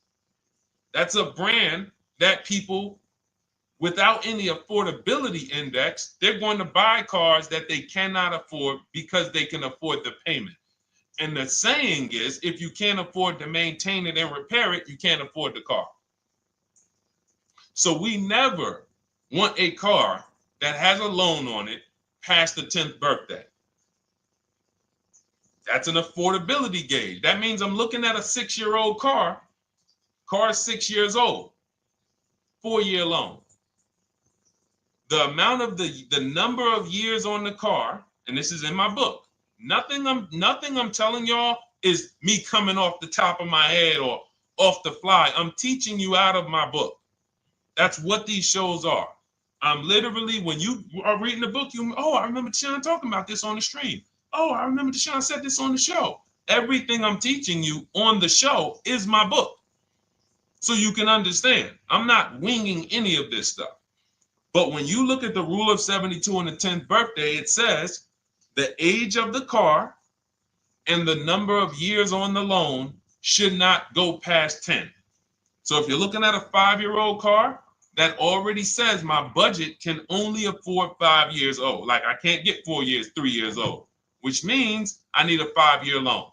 That's a brand that people without any affordability index, they're going to buy cars that they cannot afford because they can afford the payment. And the saying is, if you can't afford to maintain it and repair it, you can't afford the car. So we never want a car that has a loan on it past the 10th birthday. That's an affordability gauge. That means I'm looking at a 6-year-old car. Car is 6 years old, 4-year loan. The amount of the number of years on the car, and this is in my book. Nothing I'm telling y'all is me coming off the top of my head or off the fly. I'm teaching you out of my book. That's what these shows are. I'm literally, when you are reading the book, I remember Deshone talking about this on the stream. Oh, I remember Deshone said this on the show. Everything I'm teaching you on the show is my book. So you can understand. I'm not winging any of this stuff. But when you look at the rule of 72 on the 10th birthday, it says the age of the car and the number of years on the loan should not go past 10. So if you're looking at a 5-year-old car, that already says my budget can only afford 5 years old. Like I can't get 4 years, 3 years old, which means I need a 5-year loan.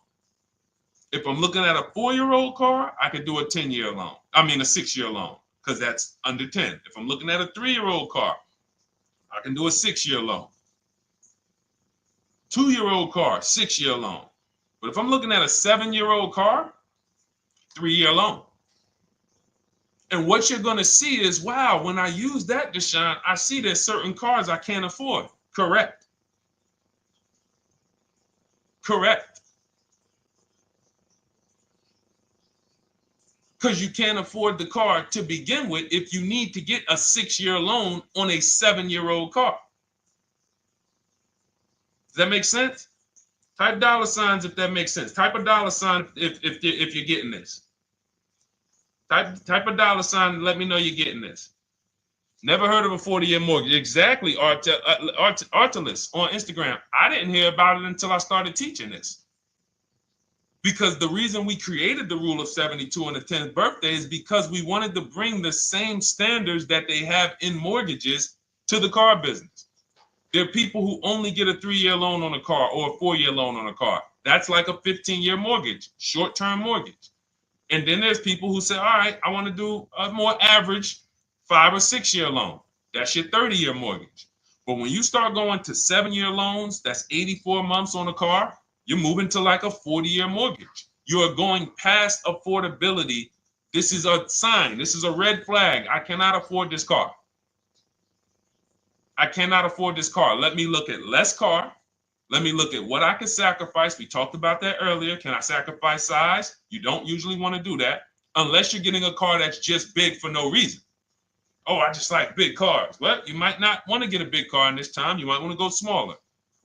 If I'm looking at a 4-year-old car, I could do a 10-year loan. I mean a 6-year loan, because that's under 10. If I'm looking at a 3-year-old car, I can do a 6-year loan. 2-year-old car, 6-year loan. But if I'm looking at a 7-year-old car, 3-year loan. And what you're going to see is, wow, when I use that, Deshone, I see there's certain cars I can't afford. Correct. Correct. Because you can't afford the car to begin with if you need to get a 6-year loan on a 7-year-old car. Does that make sense? Type dollar signs if that makes sense. Type a dollar sign if you're getting this. Type a dollar sign and let me know you're getting this. Never heard of a 40-year mortgage. Exactly, Artelis on Instagram. I didn't hear about it until I started teaching this. Because the reason we created the rule of 72 on the 10th birthday is because we wanted to bring the same standards that they have in mortgages to the car business. There are people who only get a 3-year loan on a car or a 4-year loan on a car. That's like a 15-year mortgage, short-term mortgage. And then there's people who say, all right, I want to do a more average 5 or 6-year loan. That's your 30-year mortgage. But when you start going to 7-year loans, that's 84 months on a car, you're moving to like a 40-year mortgage. You are going past affordability. This is a sign. This is a red flag. I cannot afford this car. I cannot afford this car. Let me look at less car. Let me look at what I can sacrifice. We talked about that earlier. Can I sacrifice size? You don't usually want to do that unless you're getting a car that's just big for no reason. Oh, I just like big cars. Well, you might not want to get a big car in this time. You might want to go smaller.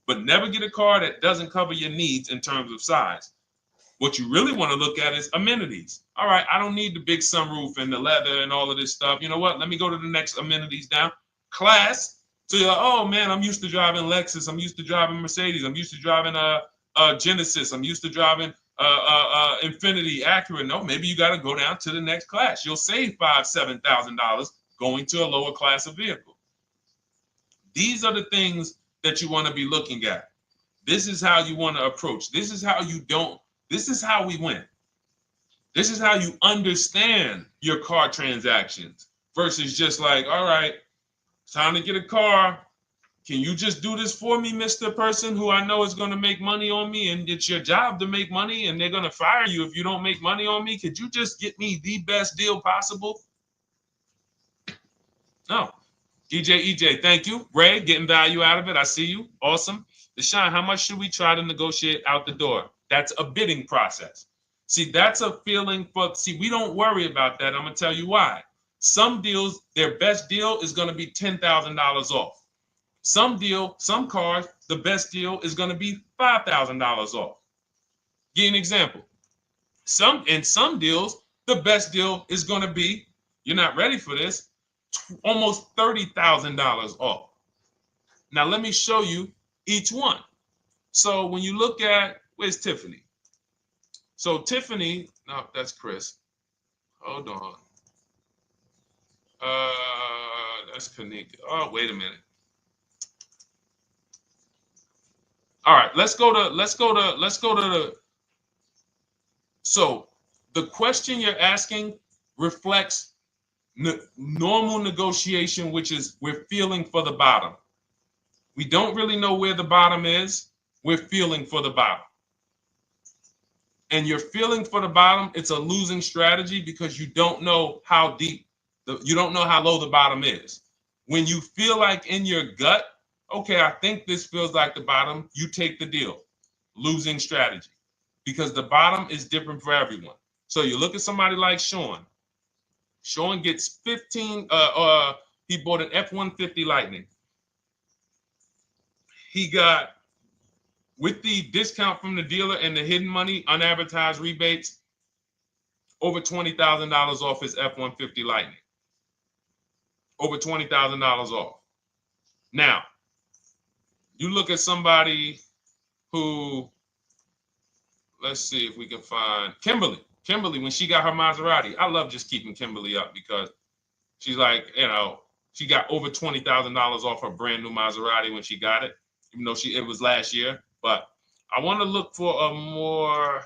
But never get a car that doesn't cover your needs in terms of size. What you really want to look at is amenities. All right, I don't need the big sunroof and the leather and all of this stuff. You know what? Let me go to the next amenities down. Class. So you're like, oh man, I'm used to driving Lexus. I'm used to driving Mercedes. I'm used to driving Genesis. I'm used to driving Infinity, Acura. No, maybe you got to go down to the next class. You'll save $5,000-$7,000 going to a lower class of vehicle. These are the things that you want to be looking at. This is how you want to approach. This is how you don't. This is how we win. This is how you understand your car transactions versus just like, all right, time to get a car. Can you just do this for me, Mr. Person who I know is going to make money on me, and it's your job to make money and they're going to fire you if you don't make money on me? Could you just get me the best deal possible? No. EJ, thank you. Ray, getting value out of it. I see you. Awesome. Deshone, how much should we try to negotiate out the door? That's a bidding process. See, that's a feeling for, see, we don't worry about that. I'm going to tell you why. Some deals, their best deal is going to be $10,000 off. Some cars, the best deal is going to be $5,000 off. Give you an example. In some deals, the best deal is going to be, you're not ready for this, almost $30,000 off. Now, let me show you each one. So when you look at, where's Tiffany? So Tiffany, no, that's Chris. Hold on. That's Kanika. Oh, wait a minute. All right, let's go to the. So the question you're asking reflects normal negotiation, which is we're feeling for the bottom. We don't really know where the bottom is. We're feeling for the bottom. And you're feeling for the bottom, it's a losing strategy because you don't know how deep, you don't know how low the bottom is. When you feel like in your gut, okay, I think this feels like the bottom, you take the deal. Losing strategy. Because the bottom is different for everyone. So you look at somebody like Sean. Sean gets 15, he bought an F-150 Lightning. He got, with the discount from the dealer and the hidden money, unadvertised rebates, over $20,000 off his F-150 Lightning. Over $20,000 off. Now, you look at somebody who, let's see if we can find Kimberly. Kimberly, when she got her Maserati, I love just keeping Kimberly up because she's like, you know, she got over $20,000 off her brand new Maserati when she got it, even though it was last year. But I want to look for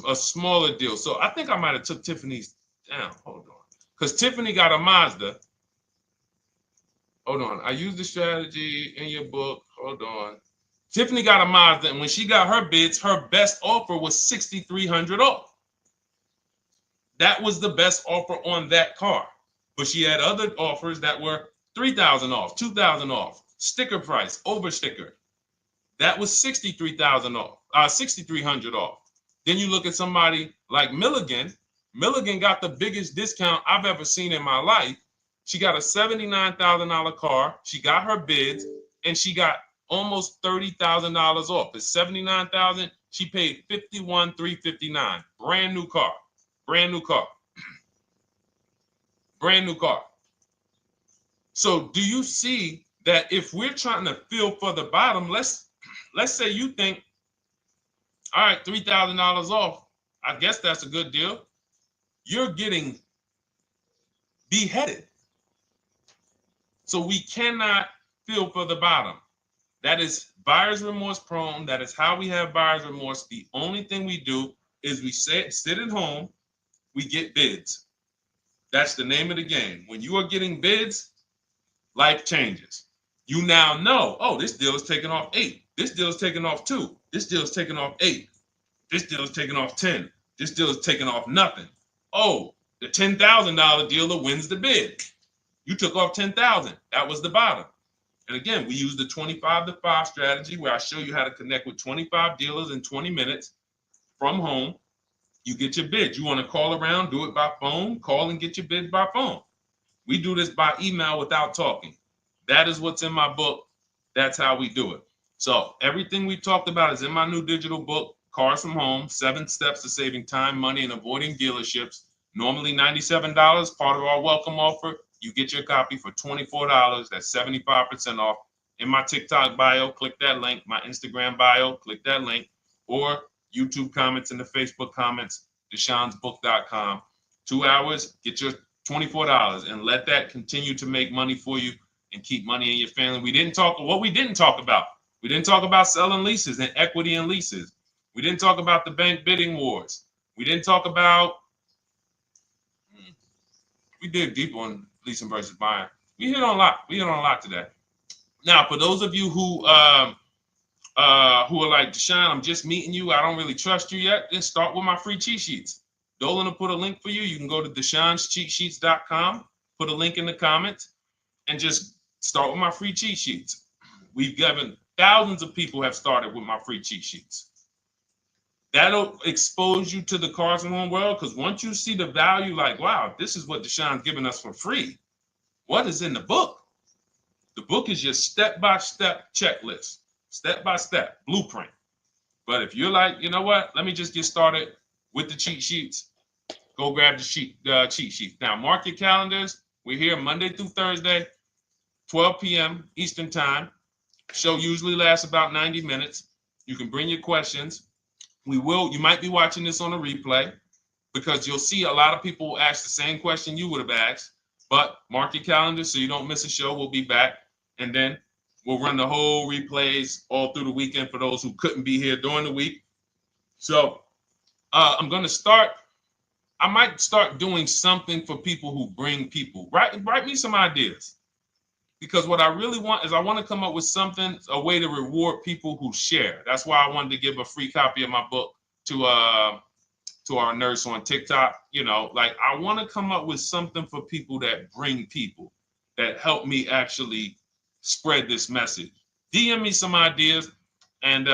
a smaller deal. So I think I might have took Tiffany's down. Hold on. Because Tiffany got a Mazda. Hold on. I used the strategy in your book. Hold on. Tiffany got a Mazda, and when she got her bids, her best offer was $6,300 off. That was the best offer on that car. But she had other offers that were $3,000 off, $2,000 off, sticker price, over sticker. That was $63,000 off, $6,300 off. Then you look at somebody like Milligan. Milligan got the biggest discount I've ever seen in my life. She got a $79,000 car. She got her bids, and she got almost $30,000 off. It's $79,000. She paid $51,359. Brand new car. Brand new car. Brand new car. So do you see that if we're trying to feel for the bottom, let's say you think, all right, $3,000 off. I guess that's a good deal. You're getting beheaded. So we cannot feel for the bottom. That is buyer's remorse prone. That is how we have buyer's remorse. The only thing we do is we sit at home, we get bids. That's the name of the game. When you are getting bids, life changes. You now know, oh, this deal is taking off 8. This deal is taking off 2. This deal is taking off 8. This deal is taking off 10. This deal is taking off nothing. Oh, the $10,000 dealer wins the bid. You took off $10,000. That was the bottom. And again, we use the 25-to-5 strategy where I show you how to connect with 25 dealers in 20 minutes from home. You get your bid. You want to call around, do it by phone, call and get your bid by phone. We do this by email without talking. That is what's in my book. That's how we do it. So everything we talked about is in my new digital book Cars from Home, 7 Steps to Saving Time, Money, and Avoiding Dealerships. Normally $97, part of our welcome offer. You get your copy for $24. That's 75% off. In my TikTok bio, click that link. My Instagram bio, click that link. Or YouTube comments in the Facebook comments, deshonsbook.com. 2 hours, get your $24, and let that continue to make money for you and keep money in your family. We didn't talk about. We didn't talk about selling leases and equity in leases. We didn't talk about the bank bidding wars. We didn't talk about, we dig deep on leasing versus buying. We hit on a lot. We hit on a lot today. Now, for those of you who are like, Deshone, I'm just meeting you, I don't really trust you yet, then start with my free cheat sheets. Dolan will put a link for you. You can go to DeshonesCheatSheets.com, put a link in the comments, and just start with my free cheat sheets. We've given thousands of people have started with my free cheat sheets. That'll expose you to the Cars from Home world, because once you see the value, like, wow, this is what Deshone's giving us for free. What is in the book? The book is your step-by-step checklist, step-by-step blueprint. But if you're like, you know what, let me just get started with the cheat sheets, go grab the cheat sheets. Now, mark your calendars. We're here Monday through Thursday, 12 p.m. Eastern Time. Show usually lasts about 90 minutes. You can bring your questions. You might be watching this on a replay, because you'll see a lot of people ask the same question you would have asked. But mark your calendar so you don't miss a show. We'll be back, and then we'll run the whole replays all through the weekend for those who couldn't be here during the week. So I'm going to start. I might start doing something for people who bring people. Write me some ideas, because what I really want is I want to come up with something, a way to reward people who share. That's why I wanted to give a free copy of my book to our nurse on TikTok. You know, like, I want to come up with something for people that bring people, that help me actually spread this message. DM me some ideas, and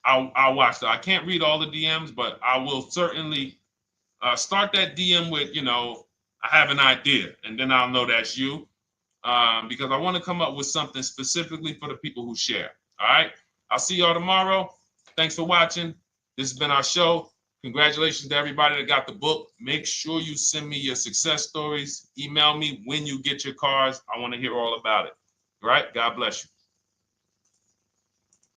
I'll watch that. I can't read all the DMs, but I will certainly start that DM with, I have an idea, and then I'll know that's you, because I want to come up with something specifically for the people who share. All right. I'll see y'all tomorrow. Thanks for watching. This has been our show. Congratulations to everybody that got the book. Make sure you send me your success stories. Email me when you get your cars. I want to hear all about it. All right. God bless you.